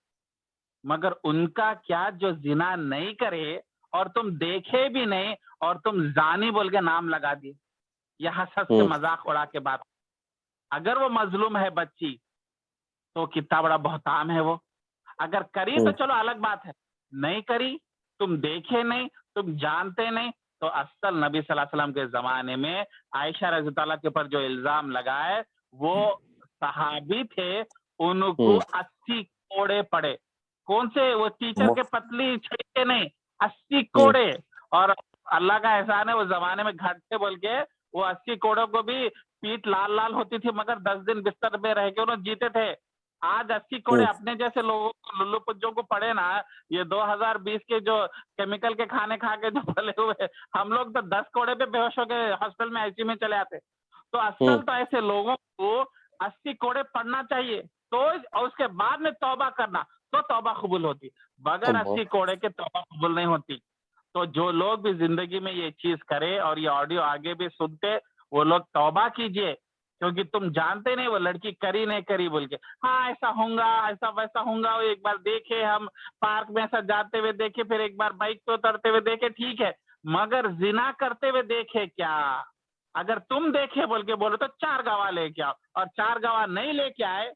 मगर उनका क्या जो जिना नहीं करे और तुम देखे भी नहीं और तुम जानी बोल के नाम लगा दिए, यह हंस हंस के मजाक उड़ा के बात। अगर वो मजलूम है बच्ची तो कितना बड़ा बहतान है वो। अगर करी तो चलो अलग बात है, नहीं करी, तुम देखे नहीं, तुम जानते नहीं, तो असल नबी सल्लल्लाहु अलैहि वसल्लम के जमाने में आयशा रज़ी अल्लाह ताला के ऊपर जो इल्जाम लगाए, वो सहाबी थे, उनको 80 कोड़े पड़े। कौन से? वो टीचर के पतली छिड़के नहीं, 80 कोड़े। और अल्लाह का एहसान है, उस जमाने में घट थे बोल के वो 80 कोड़ों को भी पीठ लाल लाल होती थी, मगर 10 दिन बिस्तर में रह के उन्होंने जीते थे। आज 80 कोड़े अपने जैसे लोगों को, लुल्लू पुज्जों को पड़े ना, ये 2020 के जो केमिकल के खाने खा के जो फले हुए, हम लोग तो 10 कोड़े पे बेहोश हो गए हॉस्पिटल में आईसीयू में चले आते। तो असल तो ऐसे लोगों को 80 कोड़े पड़ना चाहिए, तो और उसके बाद में तौबा करना, तो तौबा कबूल होती। बगैर 80 कोड़े के तौबा कबूल नहीं होती। तो जो लोग भी जिंदगी में ये चीज करे और ये ऑडियो आगे भी सुनते, वो लोग तौबा कीजिए, क्योंकि तुम जानते नहीं वो लड़की करी नहीं करी बोल के। हाँ ऐसा होगा, ऐसा वैसा होगा, एक बार देखे हम पार्क में ऐसा जाते हुए देखे, फिर एक बार बाइक पे उतरते हुए देखे, ठीक है, मगर जिना करते हुए देखे क्या? अगर तुम देखे बोल के बोलो तो 4 गवाह लेके आओ, और 4 गवाह नहीं लेके आए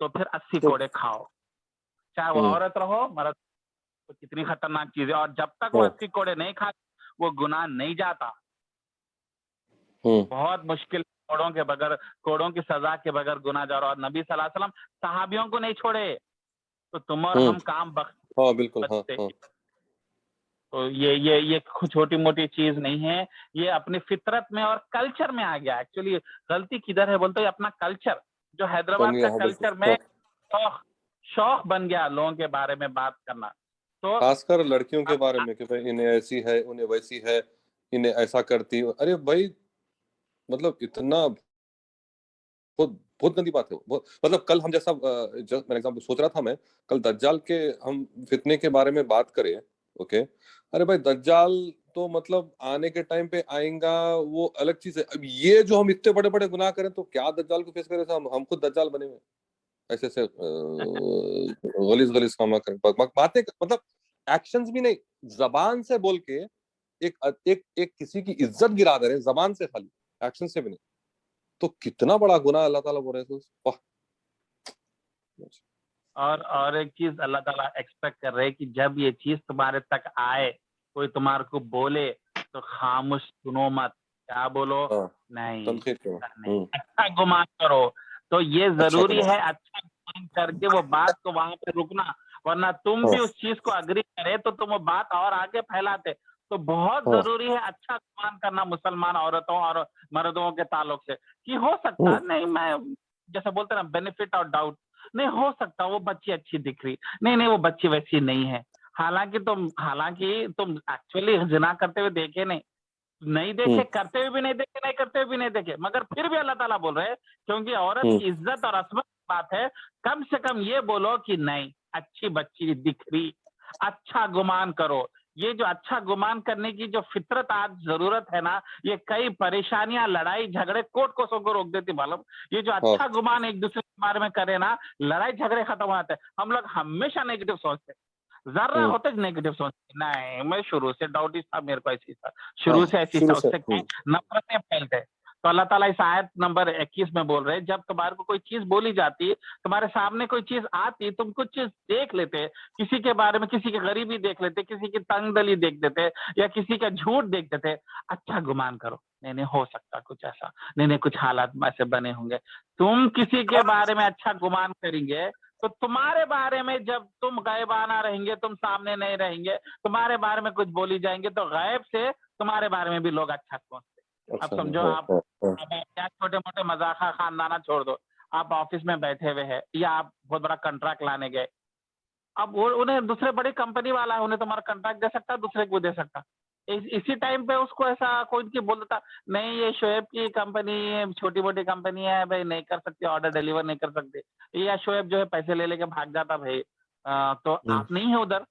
तो फिर 80 कोड़े खाओ, चाहे वो औरत रहो मर्द। तो कितनी खतरनाक चीज है। और जब तक वो 80 कोड़े नहीं खाते वो गुनाह नहीं जाता। बहुत मुश्किल, कोड़ों के बगैर, कोड़ों की सजा के बगैर गुनाह जा रहा। और नबी सल्लल्लाहु अलैहि वसल्लम सहाबियों को नहीं छोड़े, तो तुम और हम काम बिल्कुल। तो ये छोटी मोटी चीज नहीं है, ये अपनी फितरत में और कल्चर में आ गया। एक्चुअली गलती किधर है बोलते, अपना कल्चर, जो हैदराबाद का कल्चर में शौक बन गया लोगों के बारे में बात करना। तो खासकर लड़कियों के बारे में कि भाई इन्हें ऐसी है, उन्हें वैसी है, इन्हें ऐसा करती। अरे भाई, मतलब इतना बहुत बहुत गंदी बात है वो। मतलब कल हम जैसा मैंने एग्जाम्पल सोच रहा था, मैं कल दज्जाल के हम फितने के बारे में बात करें। ओके, अरे भाई दज्जाल तो मतलब आने के टाइम पे आएगा, वो अलग चीज है। अब ये जो हम इतने बड़े बड़े गुनाह करें तो क्या दज्जाल को फेस करें? हम खुद दज्जाल बने हुए ऐसे ऐसे गलीज गलीज काम करें, बातें, मतलब एक्शंस भी नहीं, जबान से बोल के एक किसी की इज्जत गिरा दे रहे, जबान से खाली, एक्शन से भी नहीं। तो कितना बड़ा गुनाह अल्लाह ताला बोल रहे हैं। और एक चीज अल्लाह ताला एक्सपेक्ट कर रहे हैं कि जब ये चीज तुम्हारे तक आए, कोई तुम्हारे को बोले तो खामोश सुनो मत। क्या बोलो? नहीं, अच्छा गुमान करो। तो ये जरूरी है, अच्छा गुमान करके वो बात को वहां पे रुकना, वरना तुम भी उस चीज को अग्री करे तो तुम वो बात और आगे फैलाते। तो बहुत जरूरी है अच्छा गुमान करना मुसलमान औरतों और मर्दों के ताल्लुक से, कि हो सकता नहीं, मैं जैसे बोलते ना बेनिफिट और डाउट, नहीं हो सकता वो बच्ची अच्छी दिख रही, नहीं वो बच्ची वैसी नहीं है। हालांकि तुम एक्चुअली जिना करते हुए देखे नहीं देखे, करते हुए भी नहीं देखे, नहीं करते हुए भी नहीं देखे, मगर फिर भी अल्लाह ताला बोल रहे हैं, क्योंकि औरत की इज्जत और असमत की बात है, कम से कम ये बोलो कि नहीं अच्छी बच्ची दिख रही, अच्छा गुमान करो। ये जो अच्छा गुमान करने की जो फितरत आज जरूरत है ना, ये कई परेशानियां, लड़ाई झगड़े, कोर्ट कोसों को रोक देती मालूम। ये जो अच्छा गुमान एक दूसरे के बारे में करे ना, लड़ाई झगड़े खत्म हो जाते हैं। हम लोग हमेशा नेगेटिव सोचते, जरा होते नेगेटिव सोचते, नहीं मैं शुरू से डाउट ही था, मेरे को ऐसी था, शुरू से ऐसी था, उससे कहीं नफरतें फैलते। तो अल्लाह ताला इस आयत नंबर 21 में बोल रहे हैं, जब तुम्हारे को कोई चीज बोली जाती है, तुम्हारे सामने कोई चीज आती, तुम कुछ चीज देख लेते, किसी के बारे में, किसी की गरीबी देख लेते, किसी की तंगदली देख देते, या किसी का झूठ देख देते, अच्छा गुमान करो, नहीं हो सकता कुछ ऐसा, नहीं कुछ हालात ऐसे बने होंगे। तुम किसी के बारे में अच्छा गुमान करेंगे तो तुम्हारे बारे में जब तुम गायबाना रहेंगे, तुम सामने नहीं रहेंगे, तुम्हारे बारे में कुछ बोली जाएंगे, तो गायब से तुम्हारे बारे में भी लोग अच्छा सोचते। अब समझो आप क्या छोटे मोटे मजाका खानदाना छोड़ दो, आप ऑफिस में बैठे हुए हैं या आप बहुत बड़ा कॉन्ट्रैक्ट लाने गए, अब वो उन्हें दूसरे बड़ी कंपनी वाला है, उन्हें तुम्हारा कॉन्ट्रैक्ट दे सकता, दूसरे को दे सकता। इसी टाइम पे उसको ऐसा कोई की बोल देता, नहीं ये शोएब की कंपनी छोटी मोटी कंपनी है भाई, नहीं कर सकते, ऑर्डर डिलीवर नहीं कर सकते, या शोएब जो है पैसे ले लेके भाग जाता भाई। तो आप नहीं है उधर,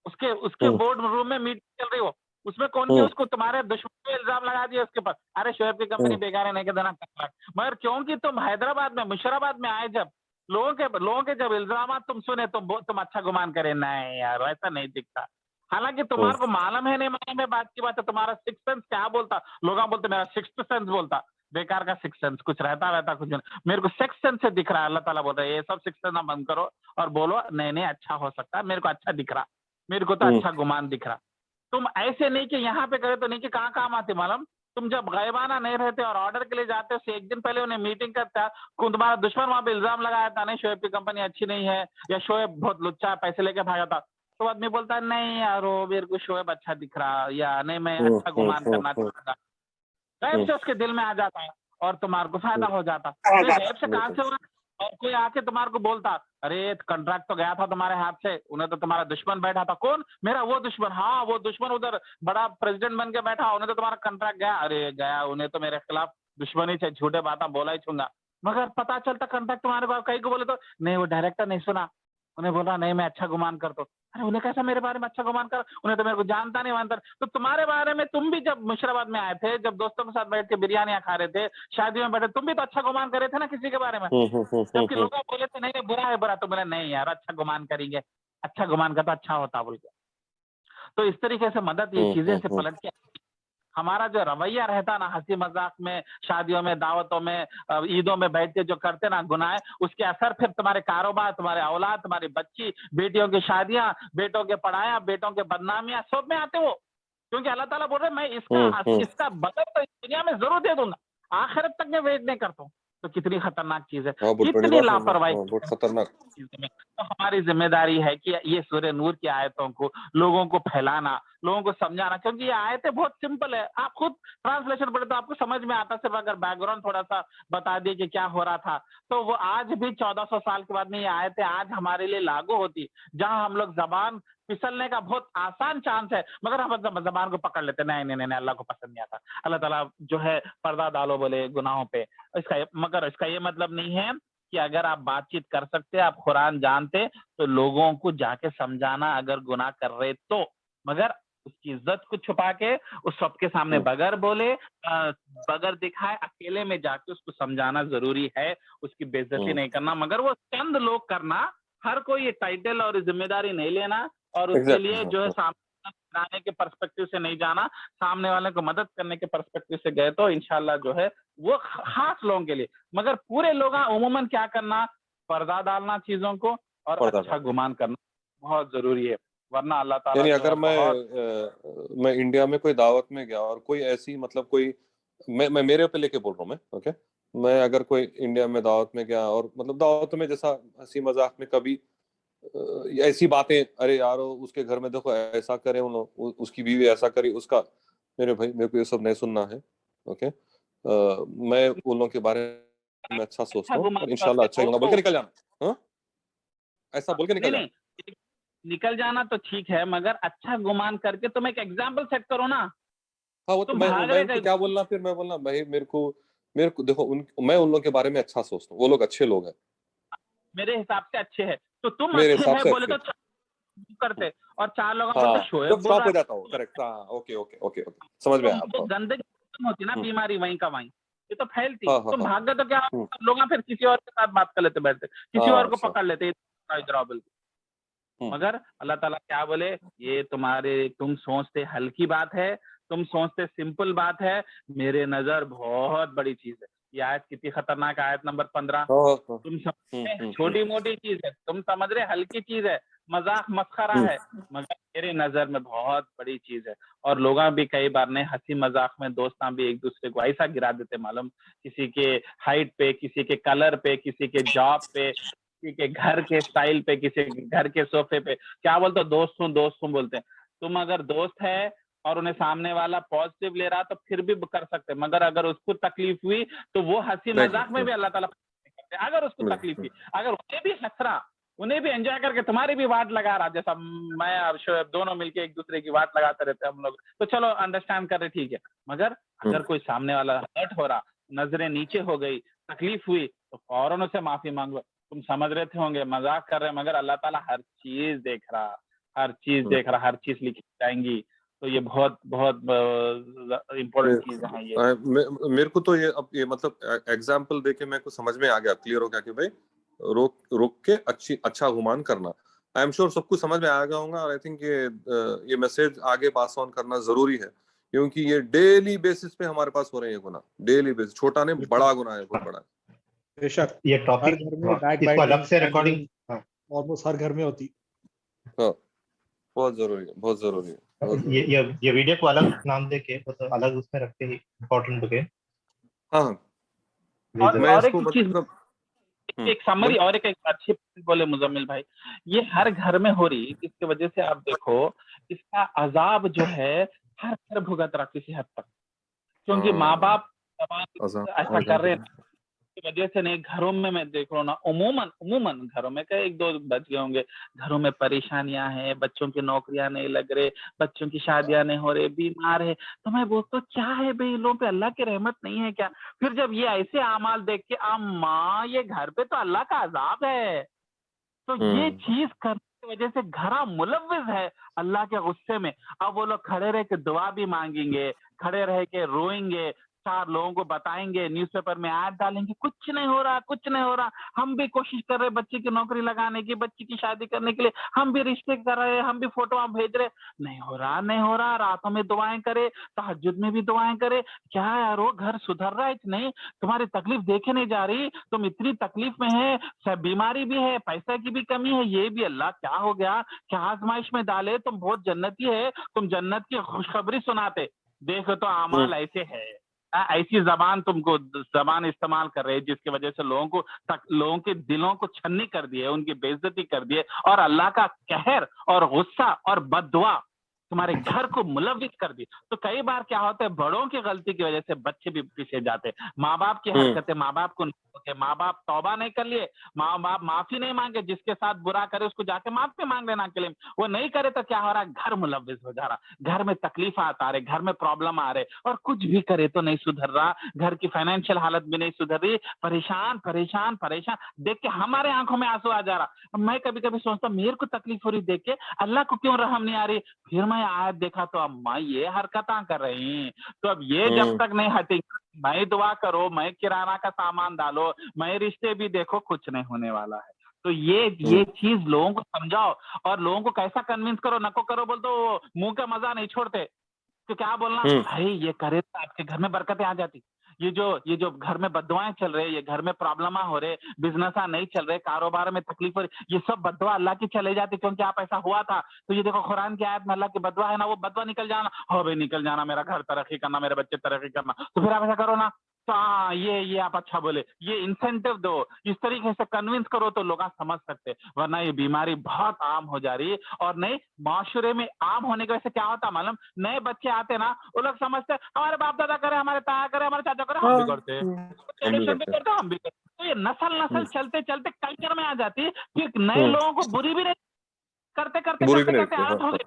उसके बोर्ड रूम में मीटिंग चल रही हो, उसमें कौन के उसको तुम्हारे दुश्मन पे इल्जाम लगा दिया उसके पास, अरे शोएब की कंपनी बेकार है, नहीं के देना कॉन्ट्रैक्ट। मगर क्योंकि तुम हैदराबाद में, मुशराबाद में आए, जब लोगों के जब इल्जाम तुम सुने तुम अच्छा गुमान करे, नहीं यार वैसा नहीं दिखता। हालांकि तुम्हारे को मालूम है नहीं मालूम है बात की बात है, तुम्हारा सिक्स सेंस क्या बोलता, लोग बोलते मेरा सिक्स सेंस बोलता, बेकार का सिक्स सेंस, कुछ रहता कुछ नहीं। मेरे को सिक्स सेंस से दिख रहा है, अल्लाह ताला बोल रहा है ये सब सिक्स सेंस ना बंद करो और बोलो नहीं नहीं अच्छा हो सकता है, मेरे को अच्छा दिख रहा, मेरे को तो अच्छा गुमान दिख रहा। तुम ऐसे नहीं कि यहाँ पे करे तो नहीं कि कहाँ काम आते मालूम, तुम जब गायबाना नहीं रहते और ऑर्डर के लिए जाते हो एक दिन पहले उन्हें मीटिंग करता, तुम्हारा दुश्मन वहां पे इल्जाम लगाया था नहीं शोएब की कंपनी अच्छी नहीं है या शोएब बहुत लुच्चा पैसे लेके भागा था, तो आदमी बोलता है नहीं यार वो मेरे को शोएब अच्छा दिख रहा, या नहीं मैं अच्छा गुमान करना चाहता, गायब से उसके दिल में आ जाता है और तुम्हारे को फायदा हो जाता। तो गायब से कहां से हो, और कोई आके तुम्हारे को बोलता अरे कंट्रैक्ट तो गया था तुम्हारे हाथ से, उन्हें तो तुम्हारा दुश्मन बैठा था, कौन, मेरा वो दुश्मन, हाँ वो दुश्मन उधर बड़ा प्रेसिडेंट बन के बैठा, उन्हें तो तुम्हारा कंट्रैक्ट गया, अरे गया, उन्हें तो मेरे खिलाफ दुश्मनी से झूठे बात बोला ही छूंगा, मगर पता चलता कंट्रैक्ट तुम्हारे पास, कहीं को बोले तो नहीं वो डायरेक्टर नहीं सुना, उन्हें बोला नहीं मैं अच्छा गुमान करता हूँ, अरे उन्हें कैसा मेरे बारे में अच्छा गुमान कर, उन्हें तो मेरे को जानता नहीं मानता। तो तुम्हारे बारे में तुम भी जब मुशराबाद में आए थे, जब दोस्तों के साथ बैठ के बिरयानियां खा रहे थे, शादी में बैठे, तुम भी तो अच्छा गुमान कर रहे थे ना किसी के बारे में, जबकि लोग बोले थे नहीं बुरा है बुरा, तो बोले नहीं यार अच्छा गुमान करेंगे, अच्छा गुमान का तो अच्छा होता बोल के। तो इस तरीके से मदद ये चीजें से पलट के हमारा जो रवैया रहता ना हंसी मजाक में, शादियों में, दावतों में, ईदों में बैठ के जो करते ना गुनाह, उसके असर फिर तुम्हारे कारोबार, तुम्हारे औलाद, तुम्हारी बच्ची, बेटियों की शादियां, बेटों के पढ़ाया, बेटों के बदनामियां सब में आते हो, क्योंकि अल्लाह ताला बोल रहे मैं इसका बदल तो इस दुनिया में जरूर दे दूंगा, आखिरत तक मैं वेट नहीं करता हूँ। तो कितनी खतरनाक चीज है, कितनी लापरवाही, बहुत खतरनाक। तो हमारी जिम्मेदारी है कि ये सूर्य नूर की आयतों को लोगों को फैलाना, लोगों को समझाना, क्योंकि ये आयतें बहुत सिंपल है, आप खुद ट्रांसलेशन पढ़े तो आपको समझ में आता, सिर्फ अगर बैकग्राउंड थोड़ा सा बता दिए कि क्या हो रहा था, तो वो आज भी 1400 साल के बाद में ये आयतें आज हमारे लिए लागू होती, जहां हम लोग जबान फिसलने का बहुत आसान चांस है, मगर हम जबान को पकड़ लेते, नहीं नहीं नहीं अल्लाह को पसंद नहीं आता, अल्लाह ताला जो है पर्दा डालो बोले गुनाहों पे, मगर इसका ये मतलब नहीं है कि अगर आप बातचीत कर सकते, आप कुरान जानते, तो लोगों को जाके समझाना अगर गुनाह कर रहे तो, मगर उसकी इज्जत को छुपा के उस सबके सामने बगैर बोले, बगैर दिखाए अकेले में जाके उसको समझाना जरूरी है, उसकी बेइज्जती नहीं करना, मगर वो चंद लोग करना, हर कोई ये टाइटल और जिम्मेदारी नहीं लेना, और उसके लिए जो है सामने के पर्सपेक्टिव से नहीं जाना, सामने वाले को मदद करने के पर्सपेक्टिव से गए तो इंशाल्लाह जो है वो खास लोगों के लिए, मगर पूरे लोग उमूमन क्या करना, पर्दा डालना चीजों को और अच्छा गुमान करना बहुत जरूरी है, वरना अल्लाह ताला यानी अगर मैं इंडिया में कोई दावत में गया और कोई ऐसी मतलब कोई मैं मेरे पे लेके बोल रहा हूँ मैं, ओके, मैं अगर कोई इंडिया में दावत में गया और मतलब दावत में जैसा हंसी मजाक में कभी ऐसी बातें, अरे यार उसके घर में देखो ऐसा करे उन लोग, उसकी बीवी ऐसा करे, उसका, मेरे भाई मेरे को ये सब नहीं सुनना है, ओके, मैं उन लोगों के बारे में अच्छा सोचता हूँ और इंशाल्लाह अच्छा ही होगा बोल के निकल जाना, हाँ ऐसा बोल के निकल जाना, निकल जाना तो ठीक है, मगर अच्छा गुमान करके तुम एक एग्जाम्पल सेट करो ना। हाँ वो तो मैं उनको क्या बोलना, फिर मैं बोलना भाई मेरे को देखो मैं उन लोगों के बारे में अच्छा सोचता हूँ, वो लोग अच्छे लोग हैं, मेरे हिसाब से अच्छे हैं, तो तुम अच्छे हैं बोले तो करते, और चार लोग बोलते शोएब बोल रहा हो जाता हो, करेक्ट, हाँ ओके ओके ओके ओके समझ में आया। तो गंदगी होती ना, बीमारी वहीं का वहीं, ये तो फैलती, तुम भाग गए तो क्या लोग फिर किसी और के साथ बात कर लेते, बैठते किसी और को पकड़ लेते, मगर अल्लाह ताला क्या बोले, ये तुम सोचते हल्की बात है, तुम सोचते सिंपल बात है, मेरे नजर बहुत बड़ी चीज है। ये आयत कितनी खतरनाक, आयत नंबर 15, तुम समझ छोटी मोटी चीज है, तुम समझ रहे हल्की चीज है, मजाक मस्खरा है, मगर मेरे नजर में बहुत बड़ी चीज है। और लोग भी कई बार ने हंसी मजाक में दोस्त भी एक दूसरे को ऐसा गिरा देते मालूम, किसी के हाइट पे, किसी के कलर पे, किसी के जॉब पे, किसी के घर के स्टाइल पे, किसी के घर के सोफे पे, क्या बोलते दोस्त हूँ बोलते हैं। तुम अगर दोस्त है और उन्हें सामने वाला पॉजिटिव ले रहा तो फिर भी कर सकते, मगर अगर उसको तकलीफ हुई तो वो हंसी मजाक में भी अल्लाह ताला करते, अगर उसको तकलीफ हुई, अगर उन्हें भी हंस रहा, उन्हें भी एंजॉय करके तुम्हारी भी वाट लगा रहा, जैसा मैं और शोएब दोनों मिलके एक दूसरे की वाट लगाते रहते हम लोग, तो चलो अंडरस्टैंड कर रहे ठीक है, मगर अगर कोई सामने वाला हर्ट हो रहा, नजरें नीचे हो गई, तकलीफ हुई, तो फौरन उसे माफी मांगो। तुम समझ रहे थे होंगे मजाक कर रहे, मगर अल्लाह ताला हर चीज देख रहा, हर चीज लिखी जाएंगी, तो ये बहुत बहुत इम्पोर्टेंट चीज है ये। मेरे को तो ये अब ये मतलब एग्जाम्पल देके मेरे को समझ में आ गया, क्लियर हो गया कि भाई रोक के अच्छा गुमान करना। आई एम श्योर सबको समझ में आ गया होगा, और आई थिंक ये मैसेज आगे पास ऑन करना जरूरी है, क्योंकि ये डेली बेसिस पे हमारे पास हो रहे हैं गुना, डेली बेसिस, छोटा नहीं बड़ा गुना है, बहुत बड़ा। बेशक ये हर टॉपिक घर में बैक इसको अलग से बाइटिंग रिकॉर्डिंग ऑलमोस्ट हर घर में होती। हाँ, बहुत जरूरी है, बहुत जरूरी है, बहुत जरूरी है। ये वीडियो को अलग नाम देके तो अलग उसमें रखते ही इम्पोर्टेंट बुक है। हाँ, मैं और एक इसको चीज, मतलब एक समरी और एक अच्छी बोले मुजम्मिल भाई, ये हर घर में हो रही, इसकी वजह से आप देखो इसका अजाब जो है हर घर भुगत रहा किसी हद तक, क्योंकि माँ बाप ऐसा कर रहे हैं की वजह से नहीं। घरों में मैं देख रहा हूँ ना, उमूमन घरों में कई एक दो बच गए होंगे, घरों में परेशानियां हैं, बच्चों की नौकरियां नहीं लग रहे, बच्चों की शादियां नहीं हो रही, बीमार है, तो मैं बोलता हूँ क्या है भाई, लोगों पे अल्लाह की रहमत नहीं है क्या? फिर जब ये ऐसे आमाल देख के अम्मा ये घर पे तो अल्लाह का अजाब है, तो ये चीज करने की वजह से घरा मुलव्विज है अल्लाह के गुस्से में। अब वो लोग खड़े रह के दुआ भी मांगेंगे, खड़े रह के रोएंगे, चार लोगों को बताएंगे, न्यूज़पेपर में ऐड डालेंगे, कुछ नहीं हो रहा, कुछ नहीं हो रहा। हम भी कोशिश कर रहे हैं बच्चे की नौकरी लगाने की, बच्ची की शादी करने के लिए, हम भी रिश्ते कर रहे हैं, हम भी फोटो भेज रहे, नहीं हो रहा, नहीं हो रहा। रातों में दुआएं करे, तहज्जुद में भी दुआएं करे, क्या यार वो घर सुधर रहा है कि नहीं? तुम्हारी तकलीफ देखे नहीं जा रही, तुम इतनी तकलीफ में है, सब बीमारी भी है, पैसा की भी कमी है, ये भी अल्लाह क्या हो गया, क्या आजमाइश में डाले? तुम बहुत जन्नती है, तुम जन्नत की खुशखबरी सुनाते, देखो तो अमाल ऐसे है। ऐसी जबान इस्तेमाल कर रहे हैं जिसकी वजह से लोगों के दिलों को छन्नी कर दिए, उनकी बेइज्जती कर दिए, और अल्लाह का कहर और गुस्सा और बद्दुआ तुम्हारे घर को मुलव्विस कर दी। तो कई बार क्या होता है, बड़ों की गलती की वजह से बच्चे भी पीछे जाते, माँ बाप की हरकतें माँ बाप को नहीं होते, माँ बाप तौबा नहीं कर लिए, माँ बाप माफी नहीं मांगे, जिसके साथ बुरा करे उसको जाके माफी मांग लेना के लिए, वो नहीं करे तो क्या हो रहा, घर मुलव्विस हो जा रहा, घर में तकलीफ आ रहे, घर में प्रॉब्लम आ रहे, और कुछ भी करे तो नहीं सुधर रहा, घर की फाइनेंशियल हालत भी नहीं सुधर रही, परेशान परेशान परेशान देख के हमारे आंखों में आंसू आ जा रहा। मैं कभी कभी सोचता हूँ मेरे को तकलीफ हो रही देख के, अल्लाह को क्यों रहम नहीं आ रही? फिर मैं आयत देखा तो अम्मा ये हरकतां कर रही, तो अब ये जब तक नहीं हटेगी, मैं दुआ करो, मैं किराना का सामान डालो, मैं रिश्ते भी देखो, कुछ नहीं होने वाला है। तो ये चीज लोगों को समझाओ, और लोगों को कैसा कन्विंस करो, नको करो बोल तो मुंह का मजा नहीं छोड़ते, तो क्या बोलना भाई ये करे तो आपके घर में बरकतें आ जाती। ये जो घर में बददुआएं चल रहे, ये घर में प्रॉब्लम हो रहे, बिजनेस नहीं चल रहे, कारोबार में तकलीफ हो रही, ये सब बददुआ अल्लाह की चले जाती, क्योंकि आप ऐसा हुआ था। तो ये देखो कुरान की आयत में अल्लाह की बददुआ है ना, वो बददुआ निकल जाना, हो भाई निकल जाना, मेरा घर तरक्की करना, मेरे बच्चे तरक्की करना, तो फिर आप ऐसा करो ना, तो हाँ ये आप अच्छा बोले, ये इंसेंटिव दो, इस तरीके से कन्विंस करो तो लोग समझ सकते, वरना ये बीमारी बहुत आम हो जा रही है। और नहीं, माशरे में आम होने की वजह से क्या होता मालूम, नए बच्चे आते ना, वो लोग समझते हमारे बाप दादा करे, हमारे ताया करे, हमारे चाचा करे, हम भी करते, हम भी करते। तो ये नस्ल चलते चलते कल्चर में आ जाती, फिर नए लोगों को बुरी भी नहीं करते करते आदत हो गई,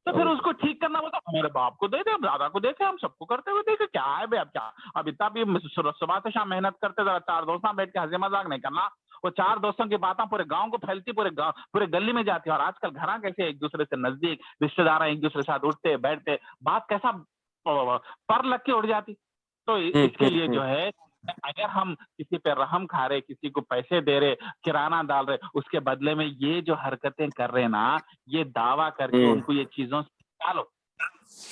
तो फिर उसको ठीक करना बोलता हमारे बाप को देते, हम दादा को देते, हम सबको करते हुए देखे, क्या है भाई, अब क्या, अब इतना भी सुबह से शाम मेहनत करते, जरा चार दोस्त बैठ के हंसी मजाक नहीं करना। वो चार दोस्तों की बातें पूरे गांव को फैलती, पूरे गली में जाती है। और आजकल घर कैसे एक दूसरे से नजदीक, रिश्तेदार एक दूसरे के साथ उठते बैठते, बात कैसा पर लग के उड़ जाती। तो इसके लिए जो है, अगर हम किसी पे रहम खा रहे, किसी को पैसे दे रहे, किराना डाल रहे, उसके बदले में ये जो हरकतें कर रहे ना, ये दावा करके उनको ये चीजों से निकालो,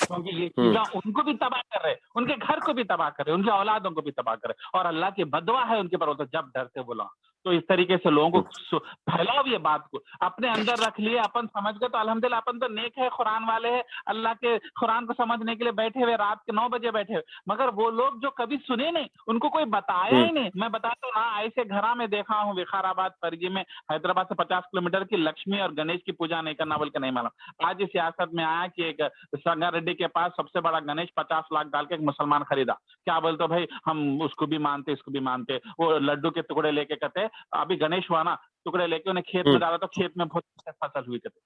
क्योंकि ये चीजें उनको भी तबाह कर रहे, उनके घर को भी तबाह कर रहे, उनके औलादों को भी तबाह कर रहे, और अल्लाह की बदवा है उनके पर, तो जब डरते बोला। तो इस तरीके से लोगों को फैलाओ, ये बात को अपने अंदर रख लिए, अपन समझ गए तो अल्हम्दुलिल्लाह, अपन तो नेक है, कुरान वाले हैं, अल्लाह के कुरान को समझने के लिए बैठे हुए, रात के 9 बजे बैठे हुए, मगर वो लोग जो कभी सुने नहीं, उनको कोई बताया ही नहीं। मैं बताता हूँ ना, ऐसे घरा में देखा हूँ, विकाराबाद परगी में, हैदराबाद से 50 किलोमीटर की, लक्ष्मी और गणेश की पूजा नहीं करना बोल के नहीं मालूम। आज इस सियासत में आया कि एक संगारेड्डी के पास सबसे बड़ा गणेश 50 लाख डाल के एक मुसलमान खरीदा, क्या बोलते भाई, हम उसको भी मानते, इसको भी मानते, वो लड्डू के टुकड़े लेके कहते, अभी गणेश हुआ ना, टुकड़े लेके उन्हें खेत में डाला तो खेत में बहुत फसल हुई, कहते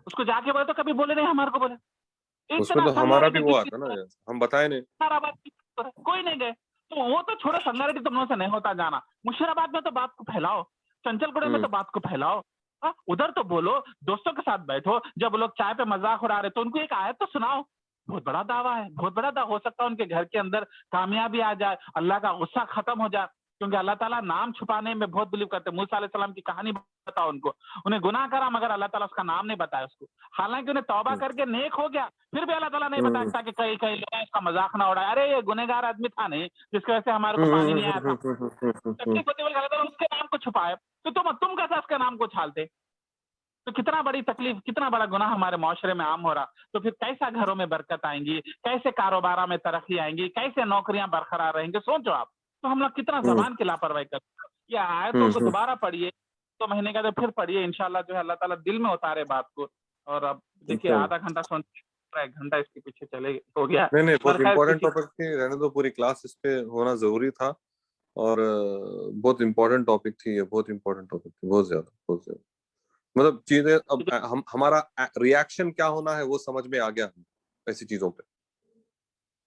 उसको जाके बोले तो कभी बोले नहीं, हमारे को बोले, उसमें तो हमारा भी वो आता ना, हम बताए नहीं, कोई नहीं गए। तो वो तो छोड़ो, संगारेड्डी तुम लोगों से नहीं होता जाना, मुशीराबाद में तो बात को फैलाओ, चंचलगुड़े में तो बात को फैलाओ, उधर तो बोलो, दोस्तों के साथ बैठो, जब लोग चाय पे मजाक उड़ा रहे तो उनको एक आयत तो सुनाओ। बहुत बड़ा दावा है, बहुत बड़ा दावा हो सकता है उनके घर के अंदर कामयाबी आ जाए, अल्लाह का गुस्सा खत्म हो जाए, क्योंकि अल्लाह ताला नाम छुपाने में बहुत बिलीव करते हैं। मूसा अलैहिस्सलाम की कहानी बताओ उनको, उन्हें गुनाह करा मगर अल्लाह ताला उसका नाम नहीं बताया उसको, हालांकि उन्हें तौबा करके नेक हो गया, फिर भी अल्लाह ताला नहीं बताया ताकि कई कई लोग इसका मजाक ना उड़ाए, अरे ये गुनहगार आदमी था नहीं जिसकी वजह से हमारे को पानी नहीं आया था, तकलीफ होती है, अल्लाह ताला उसके नाम को छुपाए, तो तुम कैसे उसके नाम को छालते? तो कितना बड़ी तकलीफ, कितना बड़ा गुनाह हमारे माशरे में आम हो रहा। तो फिर कैसा घरों में बरकत आएंगी, कैसे कारोबार में तरक्की आएंगी, कैसे नौकरियां बरकरार रहेंगी, सोचो आप। तो हम लोग कितना जबान की लापरवाही करते हैं। ये आयतों को दोबारा पढ़िए, 2 महीने का तो फिर पढ़िए, इंशाल्लाह जो है अल्लाह ताला दिल में उतारे बात को। और अब देखिए आधा घंटा सुन, 1 घंटा इसके पीछे चले हो गया। नहीं बहुत इम्पोर्टेंट टॉपिक थी, रहने दो, पूरी क्लास इस पे होना जरूरी था और बहुत इम्पोर्टेंट टॉपिक थी ये, बहुत इम्पोर्टेंट टॉपिक थी, बहुत ज्यादा मतलब चीजें। अब हमारा रिएक्शन क्या होना है वो समझ में आ गया ऐसी चीजों पे।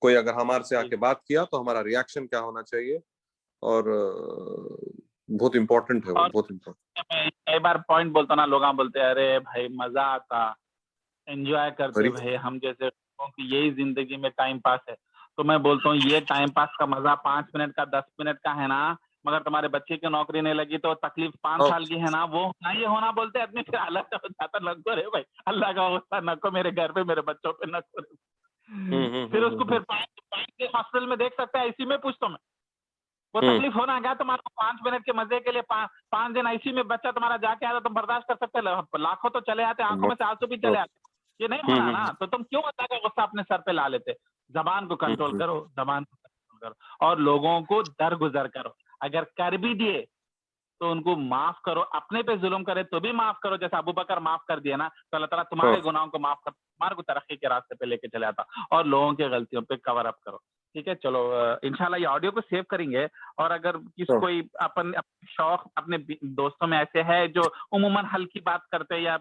कोई अगर हमारे से आके बात किया तो हमारा रिएक्शन क्या होना चाहिए, और बहुत इम्पोर्टेंट है वो, बहुत इम्पोर्टेंट। मैं कई बार पॉइंट बोलता ना, लोग बोलते हैं अरे भाई मजा आता, एंजॉय करते भाई, हम जैसे लोगों की यही जिंदगी में टाइम पास है। तो मैं बोलता हूँ ये टाइम पास का मजा 5 मिनट का 10 मिनट का है ना, मगर तुम्हारे बच्चे की नौकरी नहीं लगी तो तकलीफ 5 साल की है ना, वो ना ये होना बोलते आदमी फिर अलग हो जाता। लगो रे भाई, अल्लाह का गुस्सा नको मेरे घर पे, मेरे बच्चों पे नको। फिर उसको फिर 5 के हॉस्टल में देख सकते हैं, इसी में पूछता मैं, वो तकलीफ होना गया तुम्हारा 5 मिनट के मजे के लिए, 5 दिन आईसी में बच्चा तुम्हारा जाके आया, तुम बर्दाश्त कर सकते, लाखों तो चले आते, आंखों में से आंसू भी चले आते, ये नहीं होना ना। तो तुम क्यों अल्लाह का गुस्सा अपने सर पे ला लेते? जबान को कंट्रोल करो, जबान को कंट्रोल करो, और लोगों को दरगुजर करो। अगर कर भी दिए तो उनको माफ करो, अपने पे जुल्म करे तो भी माफ करो, जैसे अबू बकर माफ कर दिया ना, तो अल्लाह ताला तुम्हारे गुनाहों को माफ कर, तुम्हारे को तरक्की के रास्ते पे लेके चले आता, और लोगों की गलतियों पे कवर अप करो। ठीक है, चलो इंशाल्लाह ये ऑडियो को सेव करेंगे, और अगर कोई अपन शौक अपने दोस्तों में ऐसे है जो उमूमन हल्की बात करते हैं या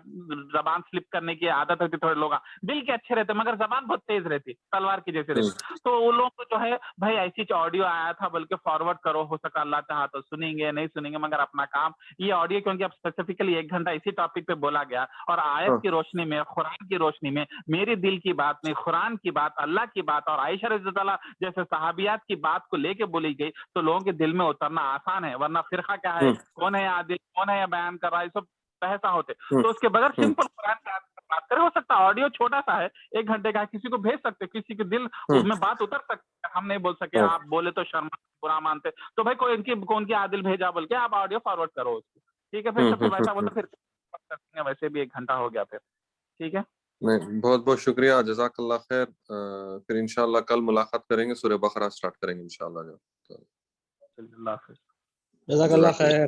जबान स्लिप करने की आदत होती, थोड़े लोग दिल के अच्छे रहते मगर जबान बहुत तेज रहती, तलवार की जैसे रहती, तो वो लोग को जो है भाई ऐसी ऑडियो आया था बल्कि फॉरवर्ड करो, हो सका अल्लाह चाहा तो सुनेंगे, नहीं सुनेंगे मगर अपना काम ये ऑडियो, क्योंकि अब स्पेसिफिकली 1 घंटा इसी टॉपिक पे बोला गया, और आयत की रोशनी में, कुरान की रोशनी में, मेरे दिल की बात में, कुरान की बात, अल्लाह की बात और आयशा रज़ियल्लाहु अन्हा जैसे सहाबियात की बात को लेके बोली गई, तो लोगों के दिल में उतरना आसान है। वरना फिरका क्या है, कौन है आदिल, कौन है बयान कर रहा है, सब बहसा होते। तो उसके बगैर सिंपल कुरान की बात करें, हो सकता है ऑडियो छोटा सा है, 1 घंटे का, किसी को भेज सकते, किसी के दिल में बात उतर सकती है, हम नहीं बोल सके, आप बोले तो शर्मा बुरा मानते, तो भाई कोई इनकी आदिल भेजा बोल के आप ऑडियो फॉरवर्ड करो उसको, ठीक है। फिर वैसा बोलते फिर वैसे भी 1 घंटा हो गया फिर, ठीक है। नहीं, बहुत बहुत शुक्रिया, जज़ाकल्लाह खैर। फिर इंशाल्लाह कल मुलाकात करेंगे, सूरह बकरा स्टार्ट करेंगे इंशाल्लाह। अल्लाह हाफ़िज़। जज़ाकल्लाह खैर।